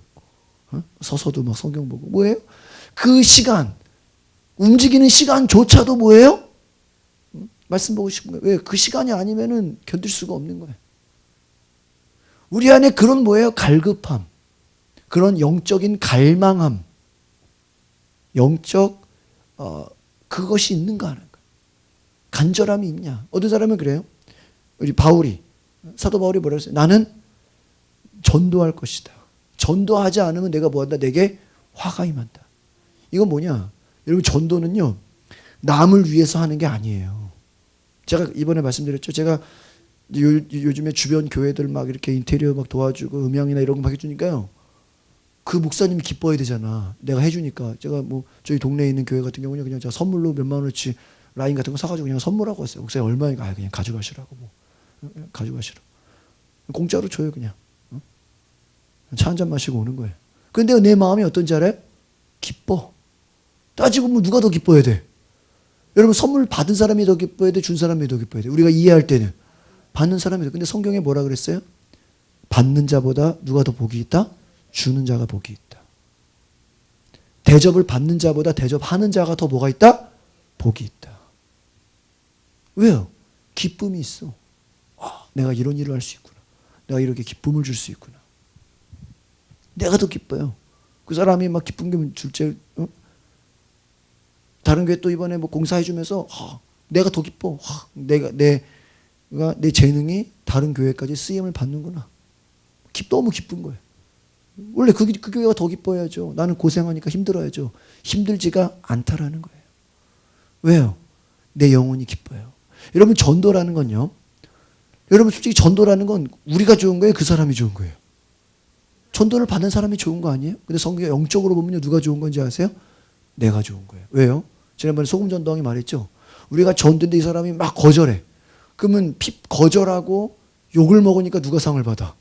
서서도 막 성경 보고. 뭐예요? 그 시간, 움직이는 시간조차도 뭐예요? 말씀 보고 싶은 거예요. 왜? 그 시간이 아니면은 견딜 수가 없는 거예요. 우리 안에 그런 뭐예요? 갈급함. 그런 영적인 갈망함. 영적, 그것이 있는가 하는 거예요. 간절함이 있냐. 어떤 사람은 그래요. 우리 바울이, 사도 바울이 뭐라 했어요? 나는 전도할 것이다. 전도하지 않으면 내가 뭐한다? 내게 화가 임한다. 이건 뭐냐? 여러분, 전도는요, 남을 위해서 하는 게 아니에요. 제가 이번에 말씀드렸죠. 제가 요즘에 주변 교회들 막 이렇게 인테리어 막 도와주고 음향이나 이런 거 막 해주니까요. 그 목사님이 기뻐야 되잖아. 내가 해주니까. 제가 뭐 저희 동네에 있는 교회 같은 경우는 그냥 제가 선물로 몇만 원어치 라인 같은 거 사가지고 그냥 선물하고 왔어요. 목사님 얼마인가? 그냥 가져가시라고 뭐. 가져가시라고. 공짜로 줘요 그냥. 차 한 잔 마시고 오는 거예요. 근데 내 마음이 어떤지 알아요? 기뻐. 따지고 보면 누가 더 기뻐야 돼? 여러분, 선물 받은 사람이 더 기뻐야 돼? 준 사람이 더 기뻐야 돼? 우리가 이해할 때는 받는 사람이 더. 근데 성경에 뭐라 그랬어요? 받는 자보다 누가 더 복이 있다? 주는 자가 복이 있다. 대접을 받는 자보다 대접하는 자가 더 뭐가 있다? 복이 있다. 왜요? 기쁨이 있어. 내가 이런 일을 할 수 있구나. 내가 이렇게 기쁨을 줄 수 있구나. 내가 더 기뻐요. 그 사람이 막 기쁜 게 줄제. 다른 교회 또 이번에 뭐 공사해주면서 내가 더 기뻐. 내가 내 재능이 다른 교회까지 쓰임을 받는구나. 너무 기쁜 거예요. 원래 그 교회가 더 기뻐야죠. 나는 고생하니까 힘들어야죠. 힘들지가 않다라는 거예요. 왜요? 내 영혼이 기뻐요. 여러분, 전도라는 건요. 여러분, 솔직히 전도라는 건 우리가 좋은 거예요? 그 사람이 좋은 거예요? 전도를 받는 사람이 좋은 거 아니에요? 근데 성경 영적으로 보면요. 누가 좋은 건지 아세요? 내가 좋은 거예요. 왜요? 지난번에 소금전도왕이 말했죠. 우리가 전도인데 이 사람이 막 거절해. 그러면 거절하고 욕을 먹으니까 누가 상을 받아?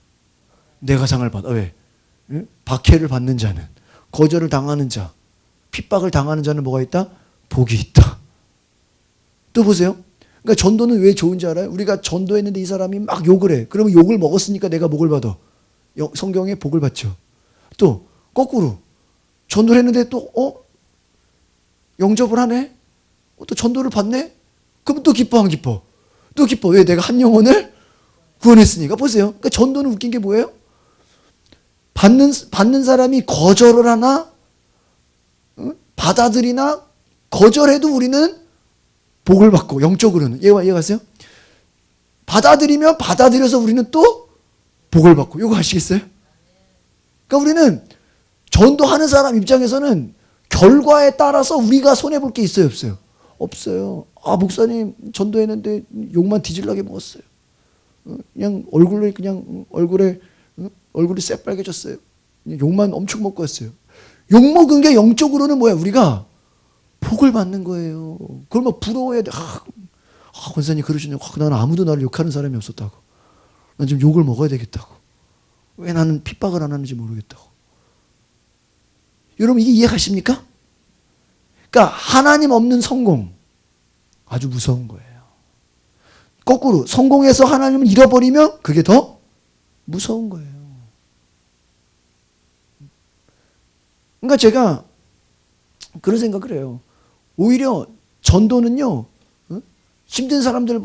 내가 상을 받아. 왜? 박해를 받는 자는, 거절을 당하는 자, 핍박을 당하는 자는 뭐가 있다? 복이 있다. 또 보세요. 그러니까 전도는 왜 좋은지 알아요? 우리가 전도했는데 이 사람이 막 욕을 해. 그러면 욕을 먹었으니까 내가 복을 받아. 성경에 복을 받죠. 또 거꾸로 전도를 했는데 또 영접을 하네? 또 전도를 받네? 그럼 또 기뻐 안 기뻐? 또 기뻐. 왜? 내가 한 영혼을 구원했으니까. 보세요. 그러니까 전도는 웃긴 게 뭐예요? 받는 사람이 거절을 하나, 받아들이나, 거절해도 우리는 복을 받고, 영적으로는. 이해가세요? 받아들이면 받아들여서 우리는 또 복을 받고. 이거 아시겠어요? 그러니까 우리는 전도하는 사람 입장에서는 결과에 따라서 우리가 손해볼 게 있어요, 없어요? 없어요. 목사님 전도했는데 욕만 뒤질나게 먹었어요. 그냥 얼굴이 새빨개졌어요. 욕만 엄청 먹고 왔어요. 욕 먹은 게 영적으로는 뭐야? 우리가 복을 받는 거예요. 그걸 막 부러워해야 돼. 권사님 그러시냐고. 나는 아무도 나를 욕하는 사람이 없었다고. 난 지금 욕을 먹어야 되겠다고. 왜 나는 핍박을 안 하는지 모르겠다고. 여러분, 이게 이해가십니까? 그러니까 하나님 없는 성공, 아주 무서운 거예요. 거꾸로 성공해서 하나님을 잃어버리면 그게 더 무서운 거예요. 그러니까 제가 그런 생각을 해요. 오히려 전도는요, 힘든 사람들,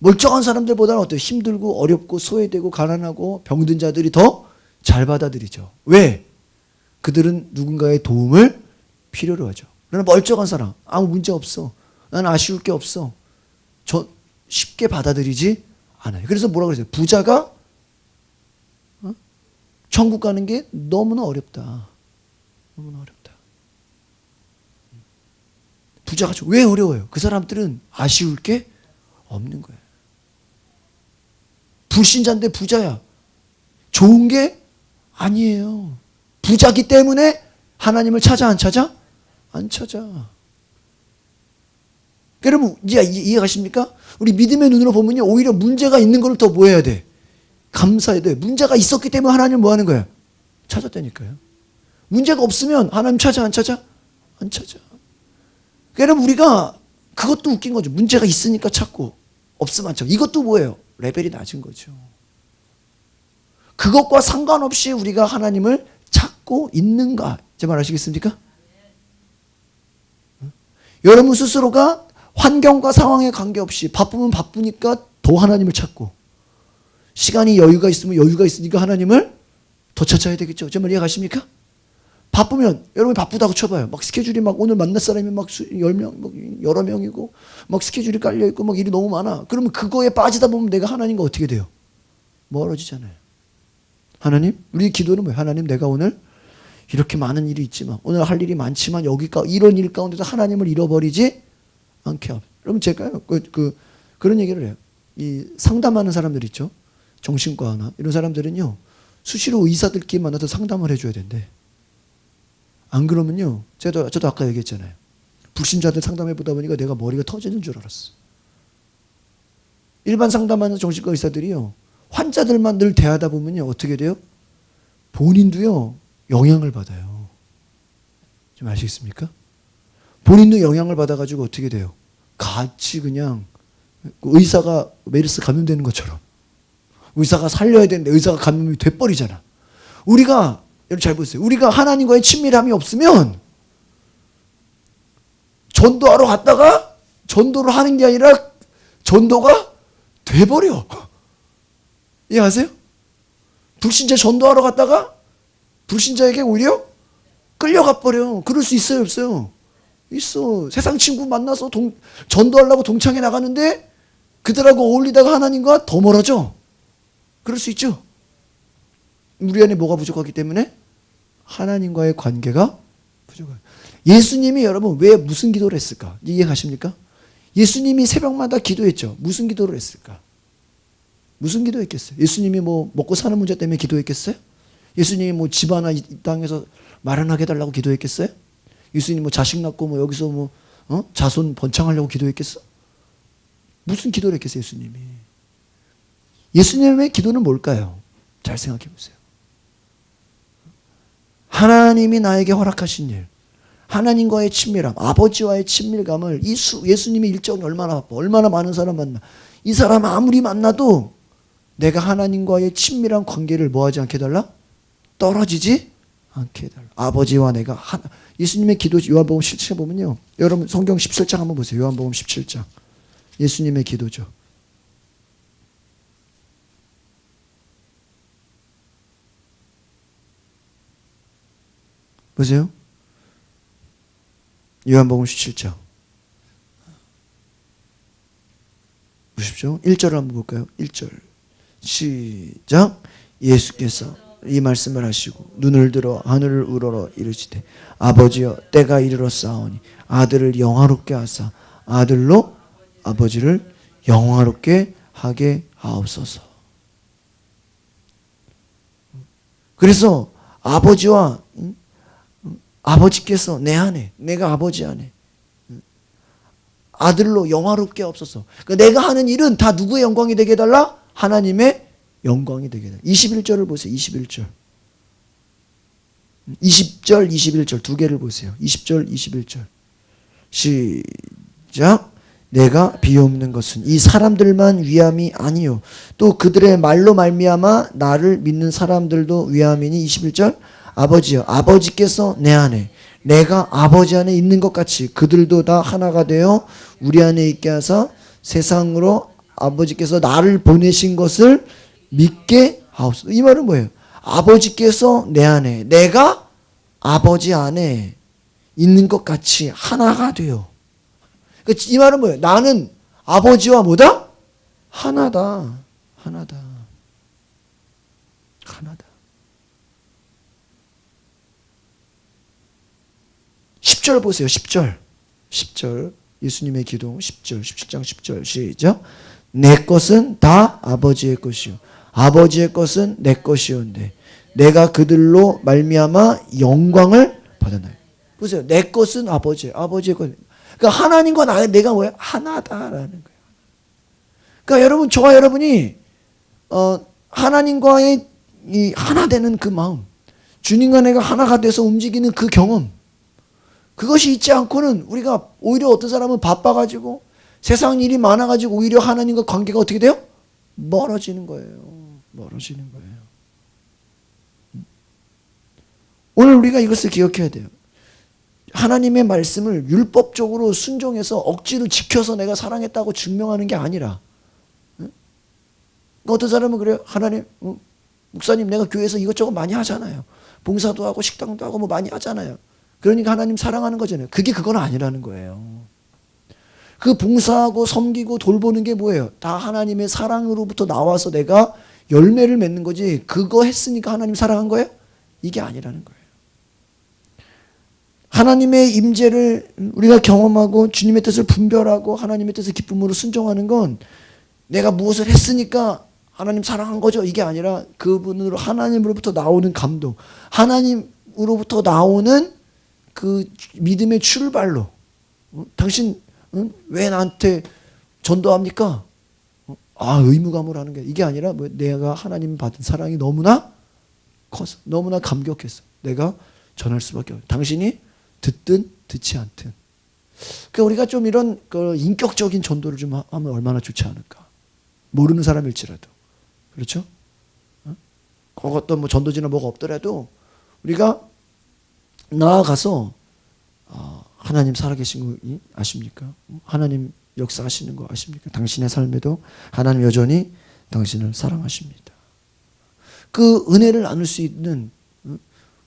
멀쩡한 사람들보다는 어때요? 힘들고 어렵고 소외되고 가난하고 병든 자들이 더 잘 받아들이죠. 왜? 그들은 누군가의 도움을 필요로 하죠. 나는 멀쩡한 사람, 아무 문제 없어. 나는 아쉬울 게 없어. 쉽게 받아들이지 않아요. 그래서 뭐라 그랬어요? 부자가 천국 가는 게 너무나 어렵다. 너무나 어렵다. 부자가 왜 어려워요? 그 사람들은 아쉬울 게 없는 거예요. 불신자인데 부자야. 좋은 게 아니에요. 부자기 때문에 하나님을 찾아 안 찾아? 안 찾아. 여러분 이해가십니까? 우리 믿음의 눈으로 보면요, 오히려 문제가 있는 걸 더 뭐 해야 돼? 감사해야 돼. 문제가 있었기 때문에 하나님을 뭐 하는 거야? 찾았다니까요. 문제가 없으면 하나님 찾아 안 찾아? 안 찾아. 그러니까 우리가 그것도 웃긴 거죠. 문제가 있으니까 찾고 없으면 안 찾고. 이것도 뭐예요? 레벨이 낮은 거죠. 그것과 상관없이 우리가 하나님을 찾고 있는가? 제 말 아시겠습니까? 여러분 스스로가 환경과 상황에 관계없이 바쁘면 바쁘니까 더 하나님을 찾고, 시간이 여유가 있으면 여유가 있으니까 하나님을 더 찾아야 되겠죠. 제 말 이해가십니까? 바쁘면, 여러분이 바쁘다고 쳐봐요. 막 스케줄이 막 오늘 만날 사람이 막 10명, 막 여러 명이고, 막 스케줄이 깔려있고, 막 일이 너무 많아. 그러면 그거에 빠지다 보면 내가 하나님과 어떻게 돼요? 멀어지잖아요. 하나님, 우리 기도는 뭐예요? 하나님, 내가 오늘 이렇게 많은 일이 있지만, 오늘 할 일이 많지만, 이런 일 가운데서 하나님을 잃어버리지 않게 하옵소서. 여러분, 제가 그런 얘기를 해요. 이 상담하는 사람들 있죠? 정신과나 이런 사람들은요, 수시로 의사들끼리 만나서 상담을 해줘야 된대. 안 그러면요, 저도 아까 얘기했잖아요. 불신자들 상담해 보다 보니까 내가 머리가 터지는 줄 알았어. 일반 상담하는 정신과 의사들이요, 환자들만 늘 대하다 보면요, 어떻게 돼요? 본인도요, 영향을 받아요. 좀 아시겠습니까? 본인도 영향을 받아가지고 어떻게 돼요? 같이 그냥 의사가 메르스 감염되는 것처럼, 의사가 살려야 되는데 의사가 감염이 돼버리잖아. 우리가, 여러분 잘 보세요. 우리가 하나님과의 친밀함이 없으면 전도하러 갔다가 전도를 하는 게 아니라 전도가 돼버려. 이해하세요? 불신자 전도하러 갔다가 불신자에게 오히려 끌려가 버려. 그럴 수 있어요, 없어요? 있어. 세상 친구 만나서 전도하려고 동창회 나가는데 그들하고 어울리다가 하나님과 더 멀어져. 그럴 수 있죠. 우리 안에 뭐가 부족하기 때문에? 하나님과의 관계가 부족해요. 예수님이 여러분 왜 무슨 기도를 했을까? 이해가십니까? 예수님이 새벽마다 기도했죠. 무슨 기도를 했을까? 무슨 기도했겠어요? 예수님이 뭐 먹고 사는 문제 때문에 기도했겠어요? 예수님이 뭐 집 하나 이 땅에서 마련하게 해달라고 기도했겠어요? 예수님 뭐 자식 낳고 뭐 여기서 뭐 자손 번창하려고 기도했겠어? 무슨 기도를 했겠어요, 예수님이? 예수님의 기도는 뭘까요? 잘 생각해 보세요. 하나님이 나에게 허락하신 일, 하나님과의 친밀함, 아버지와의 친밀감을 예수님의 일정이 얼마나 바빠, 얼마나 많은 사람 만나. 이 사람 아무리 만나도 내가 하나님과의 친밀한 관계를 뭐하지 않게 해달라? 떨어지지 않게 해달라. 아버지와 내가 하나. 예수님의 기도 요한복음 17장 보면요. 여러분 성경 17장 한번 보세요. 요한복음 17장. 예수님의 기도죠. 보세요. 요한복음 17장. 보십시오. 1절을 한번 볼까요? 1절. 시작. 예수께서 이 말씀을 하시고 눈을 들어 하늘을 우러러 이르시되 아버지여 때가 이르렀사오니 아들을 영화롭게 하사 아들로 아버지를 영화롭게 하게 하옵소서. 그래서 아버지께서 내 안에, 내가 아버지 안에 아들로 영화롭게 하옵소서. 그러니까 내가 하는 일은 다 누구의 영광이 되게 해달라? 하나님의 영광이 되게 해달라. 21절을 보세요. 21절. 20절, 21절 두 개를 보세요. 20절, 21절. 시작. 내가 비옵는 것은 이 사람들만 위함이 아니요 또 그들의 말로 말미암아 나를 믿는 사람들도 위함이니. 21절. 아버지여 아버지께서 내 안에 내가 아버지 안에 있는 것 같이 그들도 다 하나가 되어 우리 안에 있게 하사 세상으로 아버지께서 나를 보내신 것을 믿게 하옵소서. 이 말은 뭐예요? 아버지께서 내 안에 내가 아버지 안에 있는 것 같이 하나가 돼요. 이 말은 뭐예요? 나는 아버지와 뭐다? 하나다. 하나다. 하나다. 10절 보세요. 10절. 10절. 예수님의 기도 10절. 17장 10절. 시작. 내 것은 다 아버지의 것이요 아버지의 것은 내 것이온데 내가 그들로 말미암아 영광을 받았나요. 보세요. 내 것은 아버지의 것. 그러니까 하나님과 내가 뭐예요? 하나다라는 거예요. 그러니까 여러분, 저와 여러분이 하나님과의 이 하나 되는 그 마음, 주님과 내가 하나가 돼서 움직이는 그 경험, 그것이 있지 않고는 우리가 오히려 어떤 사람은 바빠가지고 세상 일이 많아가지고 오히려 하나님과 관계가 어떻게 돼요? 멀어지는 거예요. 멀어지는 거예요. 오늘 우리가 이것을 기억해야 돼요. 하나님의 말씀을 율법적으로 순종해서 억지로 지켜서 내가 사랑했다고 증명하는 게 아니라, 어떤 사람은 그래요. 하나님, 목사님 내가 교회에서 이것저것 많이 하잖아요. 봉사도 하고 식당도 하고 뭐 많이 하잖아요. 그러니까 하나님 사랑하는 거잖아요. 그게 그건 아니라는 거예요. 그 봉사하고 섬기고 돌보는 게 뭐예요? 다 하나님의 사랑으로부터 나와서 내가 열매를 맺는 거지, 그거 했으니까 하나님 사랑한 거예요? 이게 아니라는 거예요. 하나님의 임재를 우리가 경험하고 주님의 뜻을 분별하고 하나님의 뜻을 기쁨으로 순종하는 건 내가 무엇을 했으니까 하나님 사랑한 거죠. 이게 아니라 그분으로 하나님으로부터 나오는 감동, 하나님으로부터 나오는 그 믿음의 출발로, 당신 왜 나한테 전도합니까? 의무감을 하는 게 이게 아니라 내가 하나님 받은 사랑이 너무나 커서 너무나 감격했어. 내가 전할 수밖에 없어. 당신이 듣든 듣지 않든. 그러니까 우리가 좀 이런 그 인격적인 전도를 좀 하면 얼마나 좋지 않을까. 모르는 사람일지라도. 그렇죠? 어떤 뭐 전도지나 뭐가 없더라도 우리가 나아가서 하나님 살아계신 거 아십니까? 하나님 역사하시는 거 아십니까? 당신의 삶에도 하나님 여전히 당신을 사랑하십니다. 그 은혜를 나눌 수 있는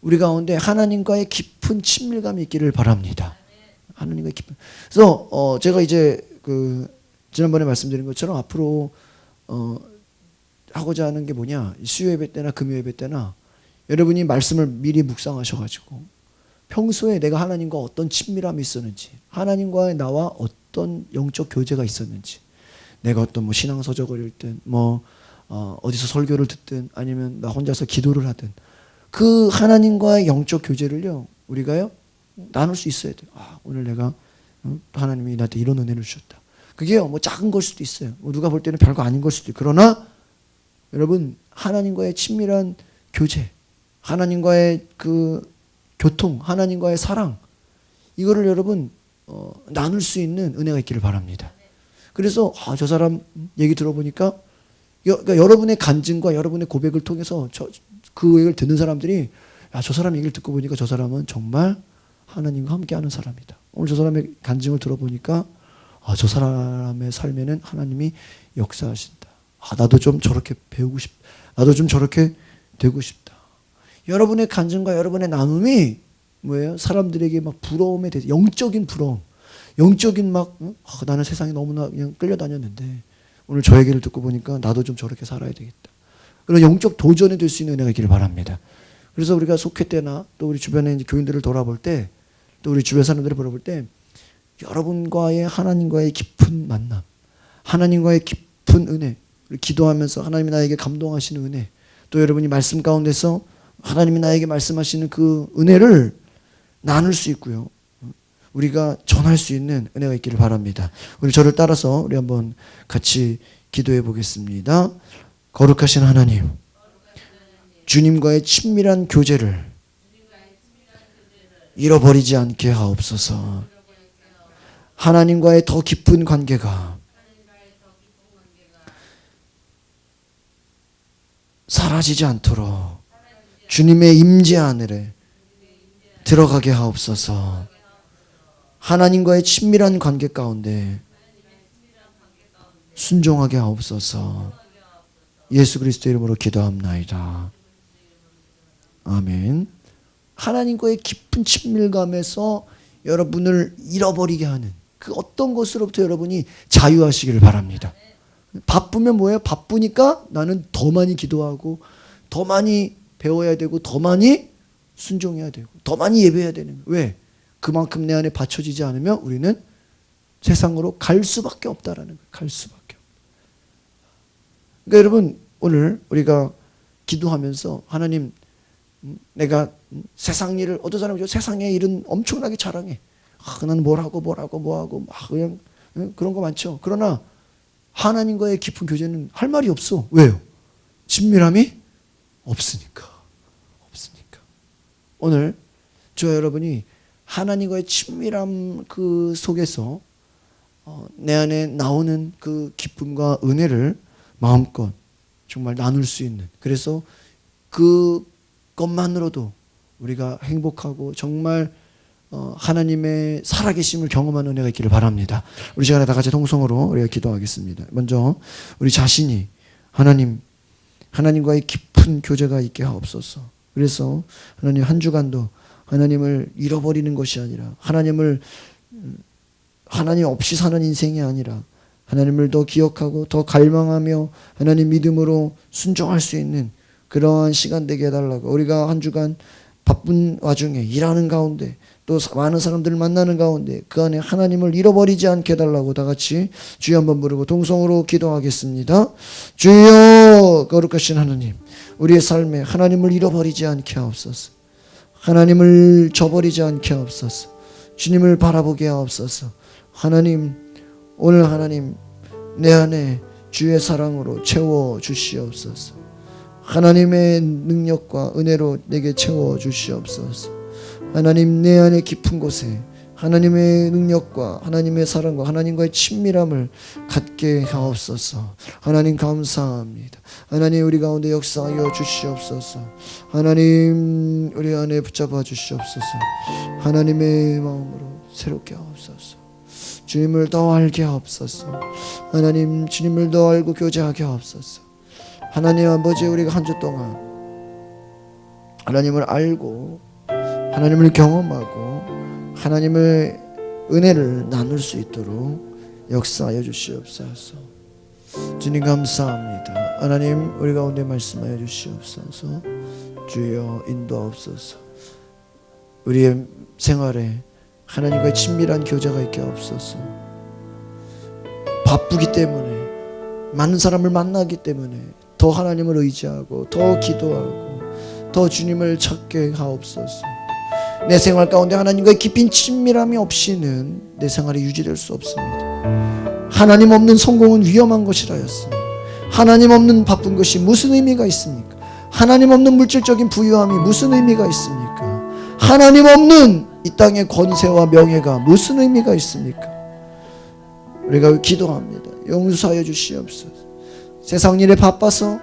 우리 가운데 하나님과의 깊은 친밀감이 있기를 바랍니다. 하나님과의 깊은. 그래서 제가 이제 지난번에 말씀드린 것처럼 앞으로 하고자 하는 게 뭐냐, 수요 예배 때나 금요 예배 때나 여러분이 말씀을 미리 묵상하셔가지고 평소에 내가 하나님과 어떤 친밀함이 있었는지, 하나님과의 나와 어떤 영적 교제가 있었는지, 내가 어떤 뭐 신앙서적을 읽든 어디서 설교를 듣든 아니면 나 혼자서 기도를 하든 그 하나님과의 영적 교제를요 우리가요 나눌 수 있어야 돼요. 오늘 내가 하나님이 나한테 이런 은혜를 주셨다. 그게요 뭐 작은 걸 수도 있어요. 누가 볼 때는 별거 아닌 걸 수도 있고, 그러나 여러분 하나님과의 친밀한 교제, 하나님과의 그 교통, 하나님과의 사랑, 이거를 여러분 나눌 수 있는 은혜가 있기를 바랍니다. 그래서 저 사람 얘기 들어보니까 그러니까 여러분의 간증과 여러분의 고백을 통해서 그 얘기를 듣는 사람들이 저 사람 얘기를 듣고 보니까 저 사람은 정말 하나님과 함께하는 사람이다. 오늘 저 사람의 간증을 들어보니까 저 사람의 삶에는 하나님이 역사하신다. 나도 좀 저렇게 배우고 싶다. 나도 좀 저렇게 되고 싶다. 여러분의 간증과 여러분의 나눔이 뭐예요? 사람들에게 막 부러움에 대해서 영적인 부러움, 영적인 나는 세상에 너무나 그냥 끌려다녔는데 오늘 저 얘기를 듣고 보니까 나도 좀 저렇게 살아야 되겠다. 그런 영적 도전이 될 수 있는 은혜가 있기를 바랍니다. 그래서 우리가 속회 때나 또 우리 주변에 이제 교인들을 돌아볼 때, 또 우리 주변 사람들을 돌아볼 때 여러분과의 하나님과의 깊은 만남, 하나님과의 깊은 은혜, 기도하면서 하나님이 나에게 감동하시는 은혜, 또 여러분이 말씀 가운데서 하나님이 나에게 말씀하시는 그 은혜를 나눌 수 있고요. 우리가 전할 수 있는 은혜가 있기를 바랍니다. 우리 저를 따라서 우리 한번 같이 기도해 보겠습니다. 거룩하신 하나님, 주님과의 친밀한 교제를 잃어버리지 않게 하옵소서. 하나님과의 더 깊은 관계가 사라지지 않도록 주님의 임재 안에 들어가게 하옵소서. 하나님과의 친밀한 관계 가운데 순종하게 하옵소서. 예수 그리스도 이름으로 기도합나이다. 아멘. 하나님과의 깊은 친밀감에서 여러분을 잃어버리게 하는 그 어떤 것으로부터 여러분이 자유하시기를 바랍니다. 바쁘면 뭐예요? 바쁘니까 나는 더 많이 기도하고 더 많이 배워야 되고 더 많이 순종해야 되고 더 많이 예배해야 되는 거예요. 왜? 그만큼 내 안에 받쳐지지 않으면 우리는 세상으로 갈 수밖에 없다라는 거예요. 갈 수밖에 없다. 그러니까 여러분 오늘 우리가 기도하면서 하나님, 내가 세상 일을, 어떤 사람이 세상의 일은 엄청나게 자랑해. 나는 뭘 하고 막 그냥 그런 거 많죠. 그러나 하나님과의 깊은 교제는 할 말이 없어. 왜요? 친밀함이 없으니까. 오늘 저와 여러분이 하나님과의 친밀함 그 속에서 내 안에 나오는 그 기쁨과 은혜를 마음껏 정말 나눌 수 있는, 그래서 그것만으로도 우리가 행복하고 정말 하나님의 살아계심을 경험하는 은혜가 있기를 바랍니다. 우리 시간에 다 같이 통성으로 우리가 기도하겠습니다. 먼저 우리 자신이 하나님과의 깊은 교제가 있게 하옵소서. 그래서 하나님 한 주간도 하나님을 잃어버리는 것이 아니라 하나님 없이 사는 인생이 아니라 하나님을 더 기억하고 더 갈망하며 하나님 믿음으로 순종할 수 있는 그러한 시간 되게 해달라고. 우리가 한 주간 바쁜 와중에 일하는 가운데 또 많은 사람들을 만나는 가운데 그 안에 하나님을 잃어버리지 않게 해달라고 다 같이 주여 한번 부르고 동성으로 기도하겠습니다. 주여, 거룩하신 하나님, 우리의 삶에 하나님을 잃어버리지 않게 하옵소서. 하나님을 저버리지 않게 하옵소서. 주님을 바라보게 하옵소서. 하나님, 오늘 하나님 내 안에 주의 사랑으로 채워 주시옵소서. 하나님의 능력과 은혜로 내게 채워 주시옵소서. 하나님, 내 안에 깊은 곳에 하나님의 능력과 하나님의 사랑과 하나님과의 친밀함을 갖게 하옵소서. 하나님 감사합니다. 하나님, 우리 가운데 역사하여 주시옵소서. 하나님, 우리 안에 붙잡아 주시옵소서. 하나님의 마음으로 새롭게 하옵소서. 주님을 더 알게 하옵소서. 하나님, 주님을 더 알고 교제하게 하옵소서. 하나님 아버지, 우리가 한 주 동안 하나님을 알고 하나님을 경험하고 하나님의 은혜를 나눌 수 있도록 역사하여 주시옵소서. 주님 감사합니다. 하나님, 우리 가운데 말씀하여 주시옵소서. 주여 인도하옵소서. 우리의 생활에 하나님과의 친밀한 교제가 있게 하옵소서. 바쁘기 때문에, 많은 사람을 만나기 때문에 더 하나님을 의지하고 더 기도하고 더 주님을 찾게 하옵소서. 내 생활 가운데 하나님과의 깊은 친밀함이 없이는 내 생활이 유지될 수 없습니다. 하나님 없는 성공은 위험한 것이라였습니다. 하나님 없는 바쁜 것이 무슨 의미가 있습니까? 하나님 없는 물질적인 부유함이 무슨 의미가 있습니까? 하나님 없는 이 땅의 권세와 명예가 무슨 의미가 있습니까? 우리가 기도합니다. 용서하여 주시옵소서. 세상 일에 바빠서,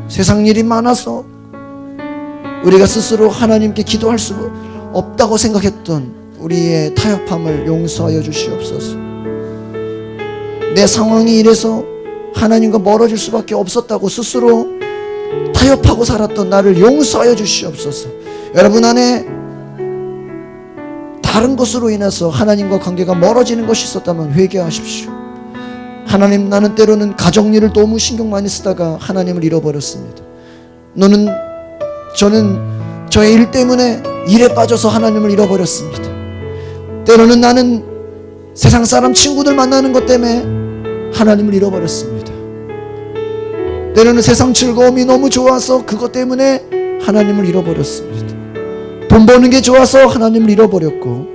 세상 일이 많아서 우리가 스스로 하나님께 기도할 수 없다고 생각했던 우리의 타협함을 용서하여 주시옵소서. 내 상황이 이래서 하나님과 멀어질 수밖에 없었다고 스스로 타협하고 살았던 나를 용서하여 주시옵소서. 여러분 안에 다른 것으로 인해서 하나님과 관계가 멀어지는 것이 있었다면 회개하십시오. 하나님, 나는 때로는 가정일을 너무 신경 많이 쓰다가 하나님을 잃어버렸습니다. 저는 저의 일 때문에 일에 빠져서 하나님을 잃어버렸습니다. 때로는 나는 세상 사람 친구들 만나는 것 때문에 하나님을 잃어버렸습니다. 때로는 세상 즐거움이 너무 좋아서 그것 때문에 하나님을 잃어버렸습니다. 돈 버는 게 좋아서 하나님을 잃어버렸고,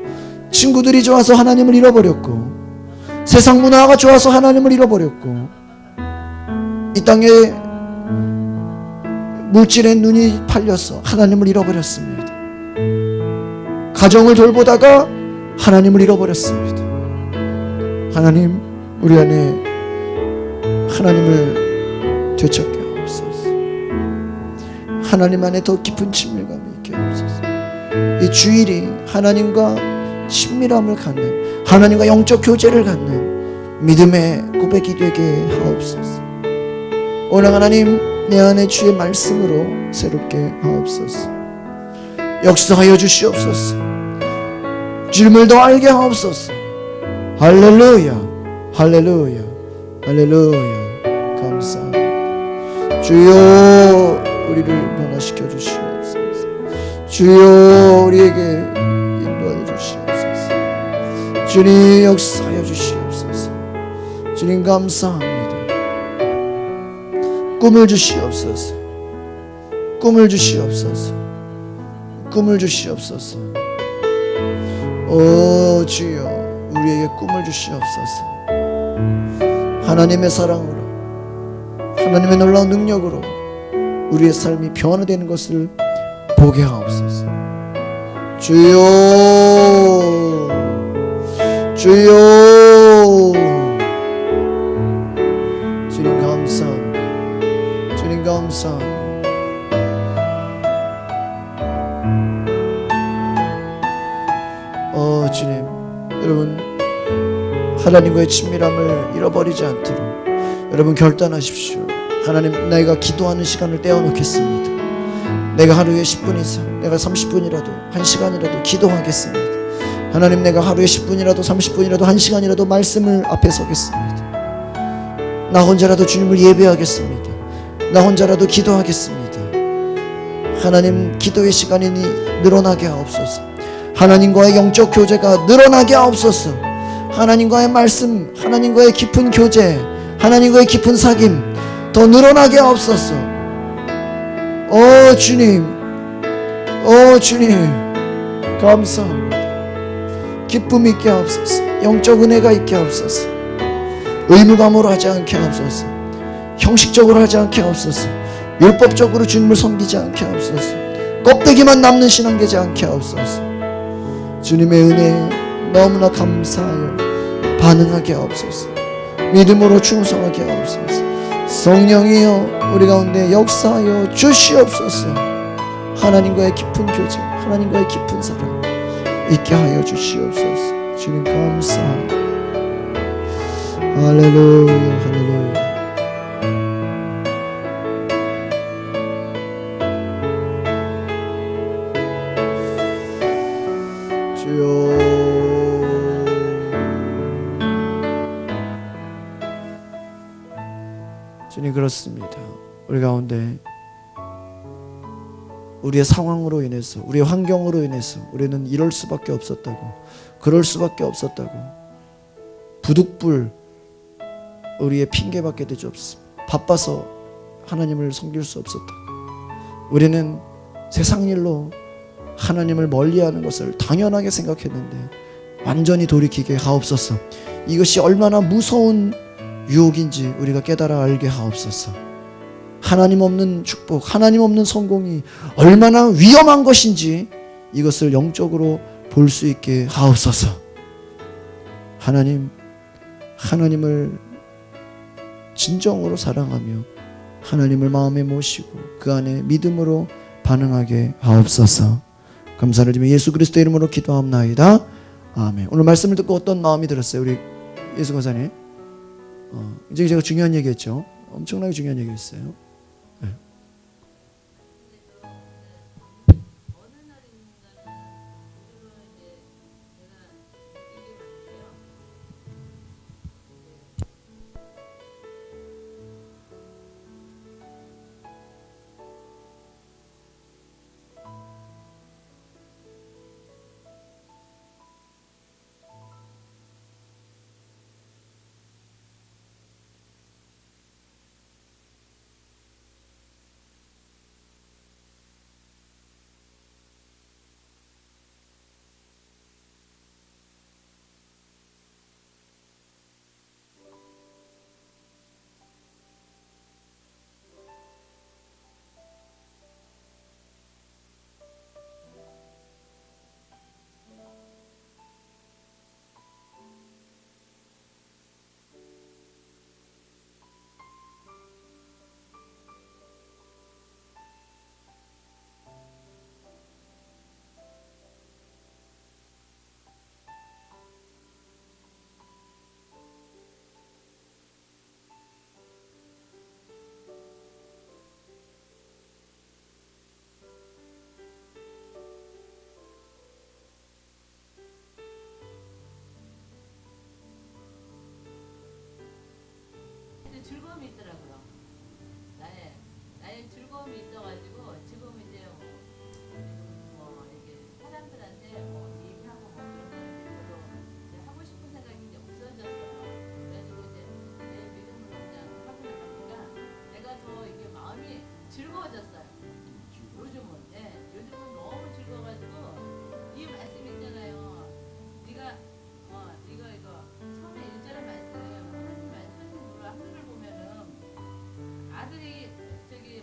친구들이 좋아서 하나님을 잃어버렸고, 세상 문화가 좋아서 하나님을 잃어버렸고, 이 땅에 물질에 눈이 팔려서 하나님을 잃어버렸습니다. 가정을 돌보다가 하나님을 잃어버렸습니다. 하나님, 우리 안에 하나님을 되찾게 하옵소서. 하나님 안에 더 깊은 친밀감이 있게 하옵소서. 이 주일이 하나님과 친밀함을 갖는, 하나님과 영적 교제를 갖는 믿음의 고백이 되게 하옵소서. 오늘 하나님, 내 안에 주의 말씀으로 새롭게 하옵소서. 역사하여 주시옵소서. 주님을 더 알게 하옵소서. 할렐루야, 할렐루야, 할렐루야. 감사합니다. 주여, 우리를 변화시켜 주시옵소서. 주여, 우리에게 인도하여 주시옵소서. 주님, 역사하여 주시옵소서. 주님 감사합니다. 꿈을 주시옵소서. 꿈을 주시옵소서. 꿈을 주시옵소서. 오 주여, 우리에게 꿈을 주시옵소서. 하나님의 사랑으로, 하나님의 놀라운 능력으로 우리의 삶이 변화되는 것을 보게 하옵소서. 주여 주여 주님 감사합니다. 주님 감사합니다. 주님, 여러분 하나님과의 친밀함을 잃어버리지 않도록 여러분 결단하십시오. 하나님, 내가 기도하는 시간을 떼어놓겠습니다. 내가 하루에 10분 이상, 내가 30분이라도 1시간이라도 기도하겠습니다. 하나님, 내가 하루에 10분이라도 30분이라도 1시간이라도 말씀을 앞에 서겠습니다. 나 혼자라도 주님을 예배하겠습니다. 나 혼자라도 기도하겠습니다. 하나님, 기도의 시간이 늘어나게 하옵소서. 하나님과의 영적 교제가 늘어나게 하옵소서. 하나님과의 말씀, 하나님과의 깊은 교제, 하나님과의 깊은 사귐 더 늘어나게 하옵소서. 주님, 주님 감사합니다. 기쁨이 있게 하옵소서. 영적 은혜가 있게 하옵소서. 의무감으로 하지 않게 하옵소서. 형식적으로 하지 않게 하옵소서. 율법적으로 주님을 섬기지 않게 하옵소서. 껍데기만 남는 신앙 되지 않게 하옵소서. 주님의 은혜에 너무나 감사하여 반응하게 하옵소서. 믿음으로 충성하게 하옵소서. 성령이여 우리 가운데 역사하여 주시옵소서. 하나님과의 깊은 교제, 하나님과의 깊은 사랑 있게 하여 주시옵소서. 주님 감사합니다. 할렐루야 할렐루야. 주님, 그렇습니다. 우리 가운데 우리의 상황으로 인해서, 우리의 환경으로 인해서 우리는 이럴 수밖에 없었다고, 그럴 수밖에 없었다고 부득불 우리의 핑계밖에 되지 없습니다. 바빠서 하나님을 섬길 수 없었다고, 우리는 세상 일로 하나님을 멀리하는 것을 당연하게 생각했는데 완전히 돌이키게 하옵소서. 이것이 얼마나 무서운 유혹인지 우리가 깨달아 알게 하옵소서. 하나님 없는 축복, 하나님 없는 성공이 얼마나 위험한 것인지 이것을 영적으로 볼 수 있게 하옵소서. 하나님, 하나님을 진정으로 사랑하며 하나님을 마음에 모시고 그 안에 믿음으로 반응하게 하옵소서. 감사를 드리며 예수 그리스도의 이름으로 기도합나이다. 아멘. 오늘 말씀을 듣고 어떤 마음이 들었어요? 우리 예수 권사님. 이제 제가 중요한 얘기했죠. 엄청나게 중요한 얘기했어요. 네. 즐거움이 있더라고요. 나의 즐거움이 있어가지고 지금 이제 뭐 이렇게 사람들한테 얘기하고 뭐 그런 거는 별로 이제 하고 싶은 생각이 이제 없어졌어요. 그래가지고 이제 내 믿음으로 그냥 하고 나니까 내가 더 이게 마음이 즐거워졌어요. 요즘은 요즘은 너무 즐거워가지고 이 말씀 있잖아요. 네가 이거 처음에 1절의 말씀 하나님 말씀으로 한글을 보면은 아들이 저기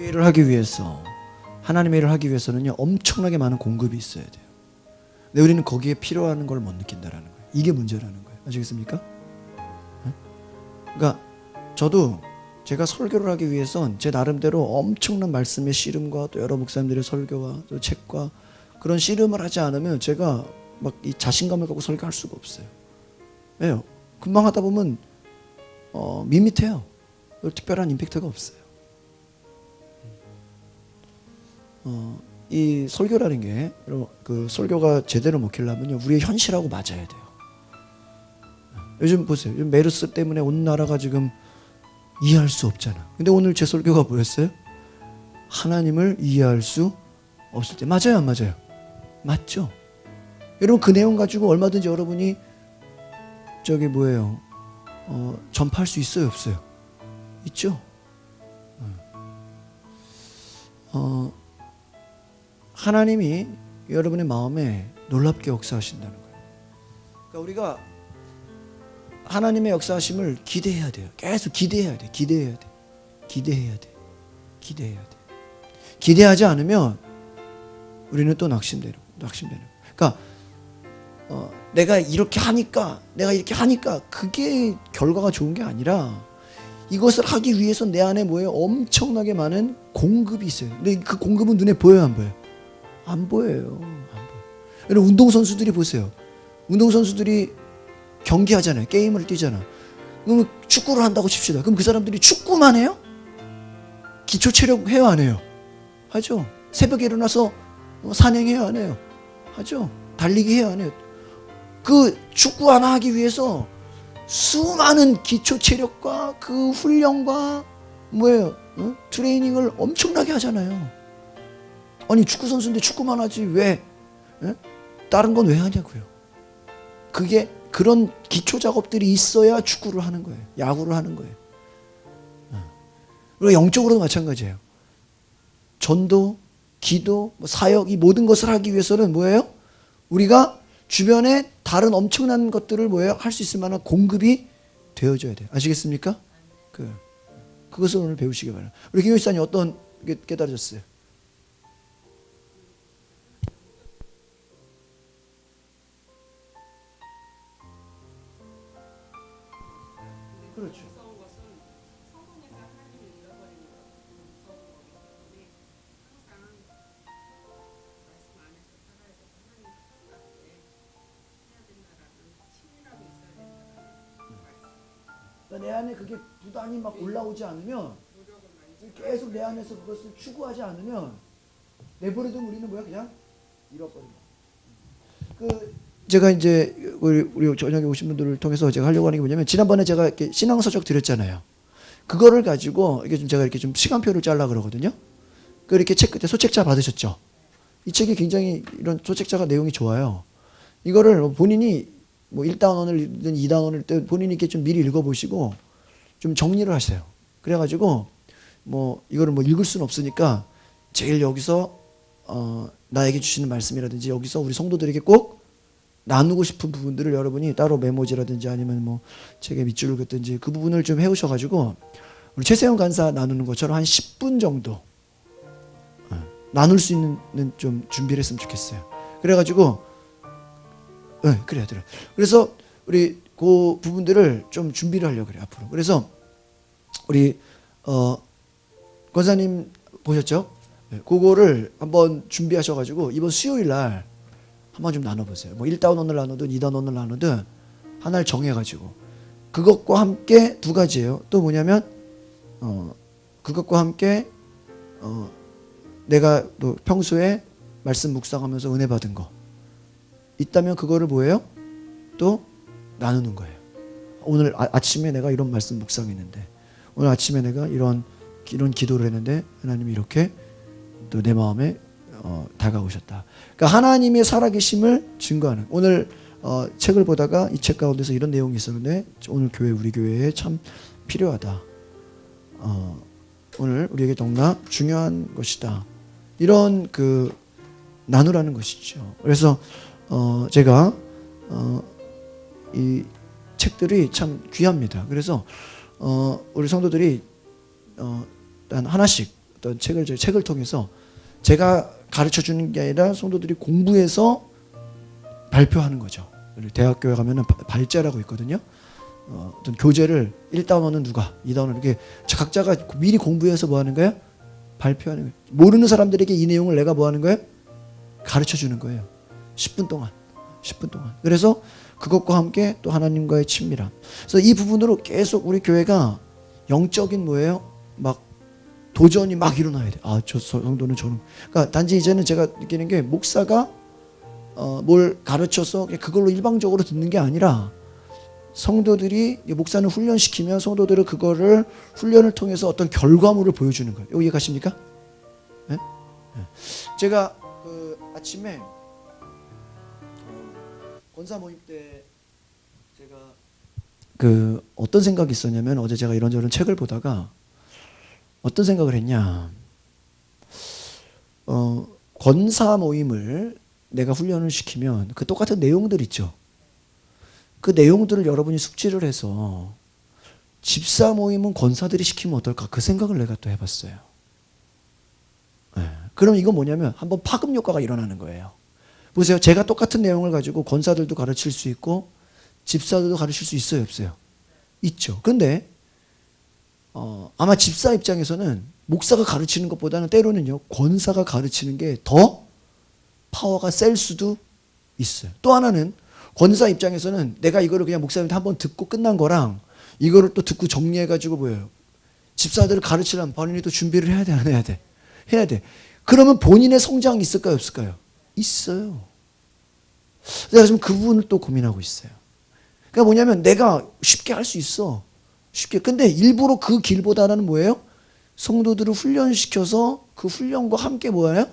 하나님의 일을 하기 위해서 하나님의 일을 하기 위해서는요 엄청나게 많은 공급이 있어야 돼요. 근데 우리는 거기에 필요한 걸 못 느낀다라는 거예요. 이게 문제라는 거예요. 아시겠습니까? 그러니까 저도 제가 설교를 하기 위해선 제 나름대로 엄청난 말씀의 씨름과 또 여러 목사님들의 설교와 또 책과 그런 씨름을 하지 않으면 제가 막 이 자신감을 갖고 설교할 수가 없어요. 왜요? 금방 하다 보면 밋밋해요. 특별한 임팩트가 없어요. 이 설교라는 게 그 설교가 제대로 먹히려면요 우리의 현실하고 맞아야 돼요. 요즘 보세요. 요즘 메르스 때문에 온 나라가 지금 이해할 수 없잖아. 근데 오늘 제 설교가 뭐였어요? 하나님을 이해할 수 없을 때. 맞아요, 안 맞아요? 맞죠? 여러분 그 내용 가지고 얼마든지 여러분이 저기 뭐예요? 전파할 수 있어요, 없어요? 있죠? 하나님이 여러분의 마음에 놀랍게 역사하신다는 거예요. 그러니까 우리가 하나님의 역사하심을 기대해야 돼요. 계속 기대해야 돼. 기대해야 돼. 기대해야 돼. 기대해야 돼. 기대하지 않으면 우리는 또 낙심되는 거예요. 그러니까 내가 이렇게 하니까 그게 결과가 좋은 게 아니라 이것을 하기 위해서 내 안에 뭐예요? 엄청나게 많은 공급이 있어요. 근데 그 공급은 눈에 보여요, 안 보여요? 안 보여요. 안 보여요. 여러분 운동선수들이 보세요. 운동선수들이 경기하잖아요. 게임을 뛰잖아. 그럼 축구를 한다고 칩시다. 그럼 그 사람들이 축구만 해요? 기초 체력 해요, 안 해요? 하죠. 새벽에 일어나서 산행해요, 안 해요? 하죠. 달리기 해요, 안 해요? 그 축구 하나 하기 위해서 수많은 기초 체력과 그 훈련과 뭐예요? 트레이닝을 엄청나게 하잖아요. 아니 축구 선수인데 축구만 하지 왜 다른 건 왜 하냐고요. 그게 그런 기초 작업들이 있어야 축구를 하는 거예요. 야구를 하는 거예요. 그리고 영적으로도 마찬가지예요. 전도, 기도, 사역 이 모든 것을 하기 위해서는 뭐예요? 우리가 주변에 다른 엄청난 것들을 뭐예요? 할 수 있을 만한 공급이 되어줘야 돼요. 아시겠습니까? 그것을 오늘 배우시기 바랍니다. 우리 김효사님 어떤 게 깨달으셨어요? 그렇죠. 무서운 것은 성공해서 하나님을 잃어버리는 것이 무서운 거기 때문에 항상 말씀 안에서 살아야 되고 하나님 가깝게 해야 된다라는 친밀함이 있어야 된다라는 말씀. 그러니까 내 안에 그게 부단히 막 올라오지 않으면 노력을 많이 계속 내 안에서 그것을 추구하지 않으면 내버려두면 우리는 뭐야 그냥 잃어버린다. 제가 이제 우리 저녁에 오신 분들을 통해서 제가 하려고 하는 게 뭐냐면 지난번에 제가 이렇게 신앙서적 드렸잖아요. 그거를 가지고 이게 좀 제가 이렇게 좀 시간표를 짜려 그러거든요. 그 이렇게 책 그때 소책자 받으셨죠. 이 책이 굉장히 이런 소책자가 내용이 좋아요. 이거를 본인이 뭐 1단원을 2단원을 본인이 이렇게 좀 미리 읽어보시고 좀 정리를 하세요. 그래가지고 뭐 이거를 뭐 읽을 수는 없으니까 제일 여기서 나에게 주시는 말씀이라든지 여기서 우리 성도들에게 꼭 나누고 싶은 부분들을 여러분이 따로 메모지라든지 아니면 뭐 책에 밑줄을 긋든지 그 부분을 좀 해오셔가지고 우리 최세영 간사 나누는 것처럼 한 10분 정도 나눌 수 있는 좀 준비를 했으면 좋겠어요. 그래가지고 그래요. 그래서 우리 그 부분들을 좀 준비를 하려고 그래요 앞으로. 그래서 우리 권사님 보셨죠? 그거를 한번 준비하셔가지고 이번 수요일 날 한번 좀 나눠보세요. 뭐 1단원을 나누든 2단원을 나누든 하나를 정해가지고 그것과 함께 두 가지예요. 또 뭐냐면 그것과 함께 내가 또 평소에 말씀 묵상하면서 은혜 받은 거 있다면 그거를 뭐예요? 또 나누는 거예요. 오늘 아침에 내가 이런 말씀 묵상했는데 오늘 아침에 내가 이런 기도를 했는데 하나님이 이렇게 또 내 마음에 다가오셨다. 그러니까 하나님의 살아계심을 증거하는 오늘 책을 보다가 이 책 가운데서 이런 내용이 있었는데 오늘 우리 교회에 참 필요하다. 오늘 우리에게 너무나 중요한 것이다. 이런 그 나누라는 것이죠. 그래서 제가 이 책들이 참 귀합니다. 그래서 우리 성도들이 일단 하나씩 어떤 책을 통해서 제가 가르쳐 주는 게 아니라 성도들이 공부해서 발표하는 거죠. 대학교에 가면은 발제라고 있거든요. 어떤 교재를 1단원은 누가, 2단원은 이렇게 각자가 미리 공부해서 뭐 하는 거예요? 발표하는 거예요. 모르는 사람들에게 이 내용을 내가 뭐 하는 거예요? 가르쳐 주는 거예요. 10분 동안. 그래서 그것과 함께 또 하나님과의 친밀함. 그래서 이 부분으로 계속 우리 교회가 영적인 뭐예요? 막 도전이 막 일어나야 돼. 아, 저 성도는 저는. 그러니까 단지 이제는 제가 느끼는 게 목사가 뭘 가르쳐서 그걸로 일방적으로 듣는 게 아니라 성도들이 목사는 훈련시키면 성도들은 그거를 훈련을 통해서 어떤 결과물을 보여주는 거예요. 여기 가십니까? 네? 네. 제가 그 아침에 권사 모임 때 제가 그 어떤 생각이 있었냐면 어제 제가 이런저런 책을 보다가 어떤 생각을 했냐. 권사 모임을 내가 훈련을 시키면 그 똑같은 내용들 있죠. 그 내용들을 여러분이 숙지를 해서 집사 모임은 권사들이 시키면 어떨까? 그 생각을 내가 또 해봤어요. 네. 그럼 이건 뭐냐면 한번 파급 효과가 일어나는 거예요. 보세요. 제가 똑같은 내용을 가지고 권사들도 가르칠 수 있고 집사들도 가르칠 수 있어요, 없어요? 있죠. 근데 아마 집사 입장에서는 목사가 가르치는 것보다는 때로는요, 권사가 가르치는 게 더 파워가 셀 수도 있어요. 또 하나는 권사 입장에서는 내가 이거를 그냥 목사님한테 한번 듣고 끝난 거랑 이거를 또 듣고 정리해가지고 뭐예요? 집사들을 가르치려면 본인이 또 준비를 해야 돼, 안 해야 돼? 해야 돼. 그러면 본인의 성장이 있을까요, 없을까요? 있어요. 제가 지금 그 부분을 또 고민하고 있어요. 그러니까 뭐냐면 내가 쉽게 할 수 있어. 쉽게. 근데 일부러 그 길보다는 뭐예요? 성도들을 훈련시켜서 그 훈련과 함께 뭐예요?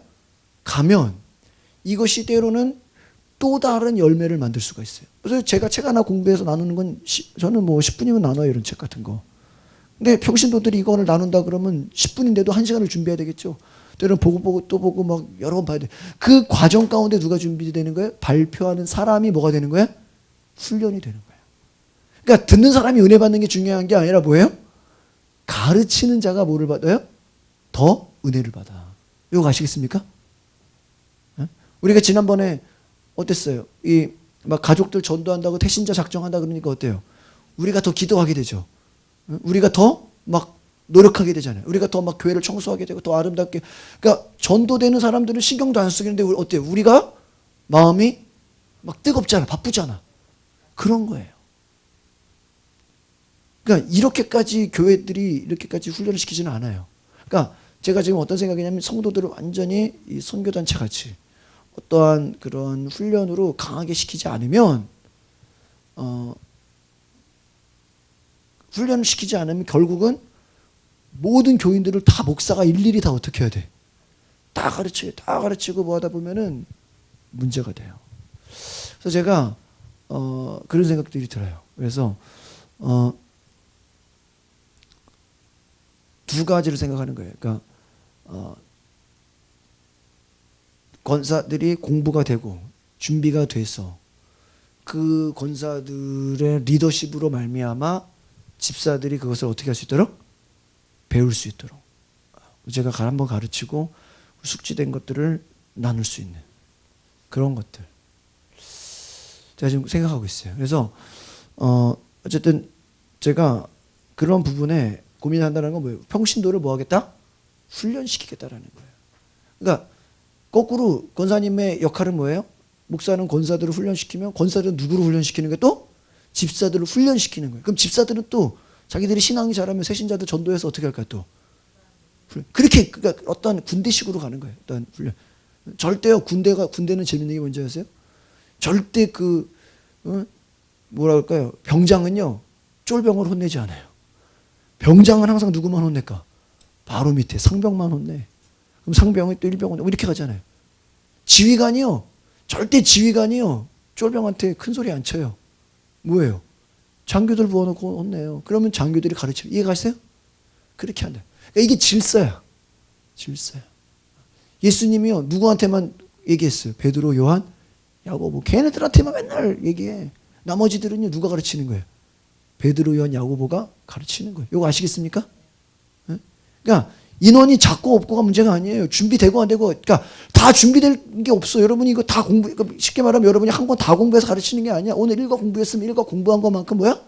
가면 이것이 때로는 또 다른 열매를 만들 수가 있어요. 그래서 제가 책 하나 공부해서 나누는 건 저는 뭐 10분이면 나눠요, 이런 책 같은 거. 근데 평신도들이 이거를 나눈다 그러면 10분인데도 1시간을 준비해야 되겠죠. 때로는 보고 또 보고 막 여러 번 봐야 돼. 그 과정 가운데 누가 준비되는 거예요? 발표하는 사람이 뭐가 되는 거예요? 훈련이 되는 거예요. 그러니까 듣는 사람이 은혜 받는 게 중요한 게 아니라 뭐예요? 가르치는 자가 뭐를 받아요? 더 은혜를 받아. 이거 아시겠습니까? 우리가 지난번에 어땠어요? 이 막 가족들 전도한다고 태신자 작정한다 그러니까 어때요? 우리가 더 기도하게 되죠. 우리가 더 막 노력하게 되잖아요. 우리가 더 막 교회를 청소하게 되고 더 아름답게. 그러니까 전도되는 사람들은 신경도 안 쓰겠는데 어때요? 우리가 마음이 막 뜨겁잖아, 바쁘잖아. 그런 거예요. 그러니까 이렇게까지 교회들이 이렇게까지 훈련을 시키지는 않아요. 그러니까 제가 지금 어떤 생각이냐면 성도들을 완전히 이 선교단체 같이 어떠한 그런 훈련으로 강하게 시키지 않으면 훈련을 시키지 않으면 결국은 모든 교인들을 다 목사가 일일이 다 어떻게 해야 돼? 다 가르치고 뭐 하다 보면은 문제가 돼요. 그래서 제가 그런 생각들이 들어요. 그래서 두 가지를 생각하는 거예요. 그러니까 권사들이 공부가 되고 준비가 돼서 그 권사들의 리더십으로 말미암아 집사들이 그것을 어떻게 할 수 있도록 배울 수 있도록 제가 한번 가르치고 숙지된 것들을 나눌 수 있는 그런 것들 제가 지금 생각하고 있어요. 그래서 어쨌든 제가 그런 부분에 고민한다는 건 뭐예요? 평신도를 뭐 하겠다? 훈련시키겠다라는 거예요. 그러니까 거꾸로 권사님의 역할은 뭐예요? 목사는 권사들을 훈련시키면 권사들은 누구를 훈련시키는 게 또? 집사들을 훈련시키는 거예요. 그럼 집사들은 또 자기들이 신앙이 잘하면 새신자들 전도해서 어떻게 할까요? 또 그렇게 그러니까 어떤 군대식으로 가는 거예요. 어떤 훈련. 절대요. 군대는 재밌는 게 뭔지 아세요? 절대 뭐라 할까요? 병장은요 쫄병을 혼내지 않아요. 병장은 항상 누구만 혼낼까? 바로 밑에 상병만 혼내. 그럼 상병이 또 일병 혼내. 이렇게 가잖아요. 지휘관이요. 절대 지휘관이요. 쫄병한테 큰 소리 안 쳐요. 뭐예요? 장교들 부어놓고 혼내요. 그러면 장교들이 가르쳐요. 이해가세요? 그렇게 한다. 그러니까 이게 질서야. 질서야. 예수님이요. 누구한테만 얘기했어요? 베드로, 요한, 야고보. 걔네들한테만 맨날 얘기해. 나머지들은요. 누가 가르치는 거예요? 베드로, 요한, 야고보가 가르치는 거예요. 이거 아시겠습니까? 그러니까 인원이 작고 없고가 문제가 아니에요. 준비되고 안 되고, 그러니까 다 준비될 게 없어. 여러분이 이거 다 쉽게 말하면 여러분이 한 권 다 공부해서 가르치는 게 아니야. 오늘 일과 공부했으면 일과 공부한 것만큼 뭐야?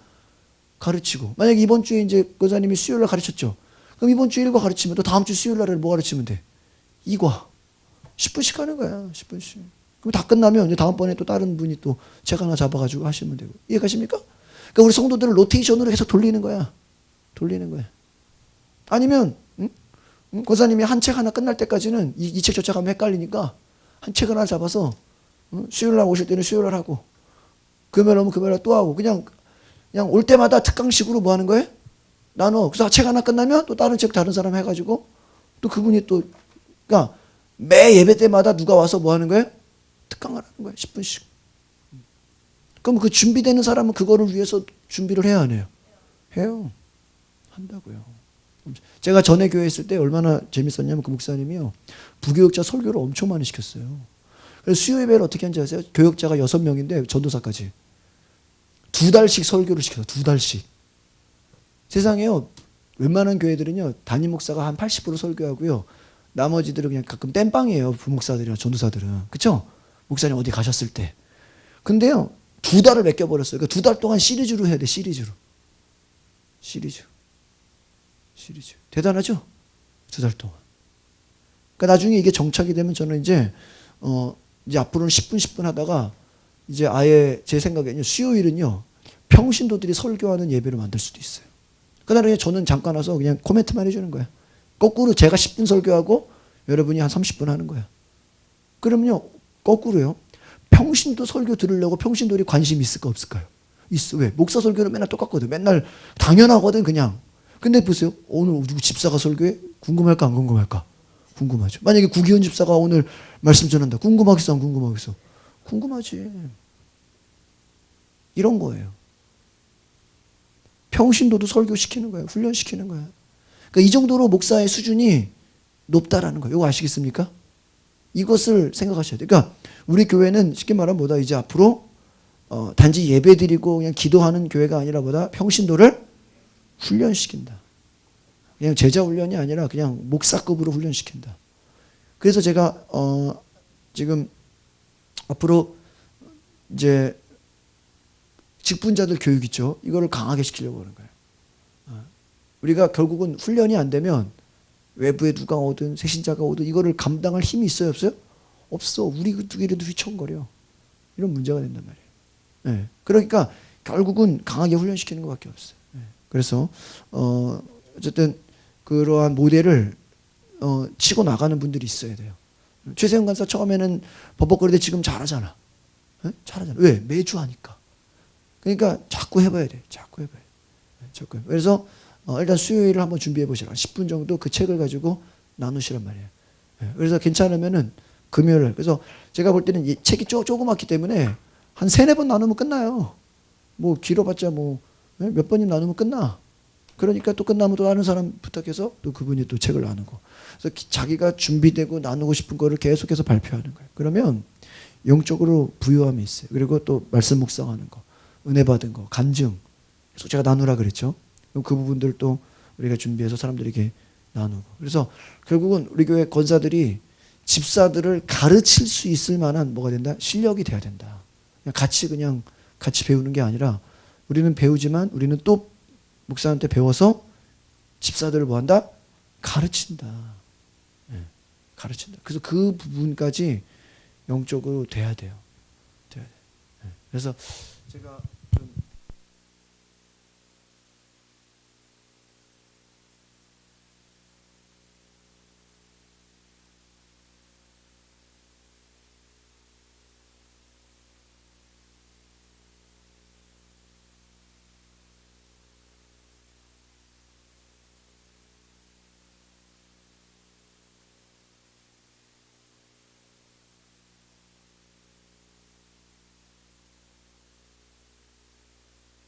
가르치고. 만약에 이번 주에 이제 교사님이 수요일 날 가르쳤죠. 그럼 이번 주 일과 가르치면 또 다음 주 수요일 날에 뭐 가르치면 돼? 2과. 10분씩 하는 거야. 10분씩. 그럼 다 끝나면 이제 다음번에 또 다른 분이 또 책 하나 잡아가지고 하시면 되고. 이해가십니까? 그러니까 우리 성도들을 로테이션으로 계속 돌리는 거야. 돌리는 거야. 아니면 권사님이 한 책 하나 끝날 때까지는 이 책 저 책 하면 헷갈리니까 한 책을 하나 잡아서 수요일 날 오실 때는 수요일 날 하고 금요일 오면 금요일 날 또 하고 그냥 올 때마다 특강식으로 뭐 하는 거예요? 나눠. 그래서 책 하나 끝나면 또 다른 책 다른 사람 해가지고 또 그분이 또 그러니까 매 예배 때마다 누가 와서 뭐 하는 거예요? 특강을 하는 거예요. 10분씩. 그럼 그 준비되는 사람은 그거를 위해서 준비를 해야 안 해요? 해요. 한다고요. 제가 전에 교회 있을 때 얼마나 재밌었냐면 그 목사님이요. 부교육자 설교를 엄청 많이 시켰어요. 그래서 수요 예배를 어떻게 하는지 아세요? 교역자가 6명인데 전도사까지. 2달씩 설교를 시켜요. 2달씩. 세상에요. 웬만한 교회들은요. 담임 목사가 한 80% 설교하고요. 나머지들은 그냥 가끔 땜빵이에요. 부목사들이나 전도사들은. 그쵸? 목사님 어디 가셨을 때. 근데요. 2달을 맡겨버렸어요. 그러니까 2달 동안 시리즈로 해야 돼. 시리즈로. 시리즈. 대단하죠? 2달 동안. 그러니까 나중에 이게 정착이 되면 저는 이제 앞으로는 10분 하다가 이제 아예 제 생각에는 수요일은요. 평신도들이 설교하는 예배로 만들 수도 있어요. 그날에 저는 잠깐 와서 그냥 코멘트만 해주는 거야. 거꾸로 제가 10분 설교하고 여러분이 한 30분 하는 거야. 그러면요. 거꾸로요. 평신도 설교 들으려고 평신도들이 관심이 있을까 없을까요? 있어. 왜? 목사 설교는 맨날 똑같거든. 맨날 당연하거든 그냥. 근데 보세요. 오늘 누구 집사가 설교해? 궁금할까 안 궁금할까? 궁금하죠. 만약에 구기현 집사가 오늘 말씀 전한다. 궁금하겠어 안 궁금하겠어? 궁금하지. 이런 거예요. 평신도도 설교시키는 거예요. 훈련시키는 거예요. 그러니까 이 정도로 목사의 수준이 높다라는 거예요. 이거 아시겠습니까? 이것을 생각하셔야 돼요. 그러니까 우리 교회는 쉽게 말하면 뭐다? 이제 앞으로 단지 예배드리고 그냥 기도하는 교회가 아니라 뭐다? 평신도를 훈련시킨다. 그냥 제자 훈련이 아니라 그냥 목사급으로 훈련시킨다. 그래서 제가 지금 앞으로 이제 직분자들 교육 있죠. 이거를 강하게 시키려고 하는 거예요. 우리가 결국은 훈련이 안 되면 외부에 누가 오든 새신자가 오든 이거를 감당할 힘이 있어요 없어요? 없어. 우리끼리도 휘청거려. 이런 문제가 된단 말이에요. 네. 그러니까 결국은 강하게 훈련시키는 것밖에 없어요. 네. 그래서 어쨌든 그러한 모델을 치고 나가는 분들이 있어야 돼요. 최세영 간사 처음에는 버벅거리는데 지금 잘하잖아. 네? 잘하잖아. 왜? 매주 하니까. 그러니까 자꾸 해봐야 돼. 자꾸 해봐야 돼. 자꾸. 그래서 일단 수요일을 한번 준비해 보시라. 10분 정도 그 책을 가지고 나누시란 말이에요. 네. 그래서 괜찮으면은 금요일. 그래서 제가 볼 때는 이 책이 조그맣기 때문에 한 3-4번 나누면 끝나요. 뭐 길어봤자 뭐 몇 번이 나누면 끝나. 그러니까 또 끝나면 또 다른 사람 부탁해서 또 그분이 또 책을 나누고. 그래서 자기가 준비되고 나누고 싶은 거를 계속해서 발표하는 거예요. 그러면 영적으로 부유함이 있어요. 그리고 또 말씀 묵상하는 거, 은혜 받은 거, 간증. 계속 제가 나누라 그랬죠. 그럼 그 부분들도 우리가 준비해서 사람들에게 나누고. 그래서 결국은 우리 교회 권사들이 집사들을 가르칠 수 있을 만한 뭐가 된다? 실력이 돼야 된다. 그냥 같이 배우는 게 아니라 우리는 배우지만 우리는 또 목사한테 배워서 집사들을 뭐 한다? 가르친다. 네, 가르친다. 그래서 그 부분까지 영적으로 돼야 돼요. 네. 그래서 제가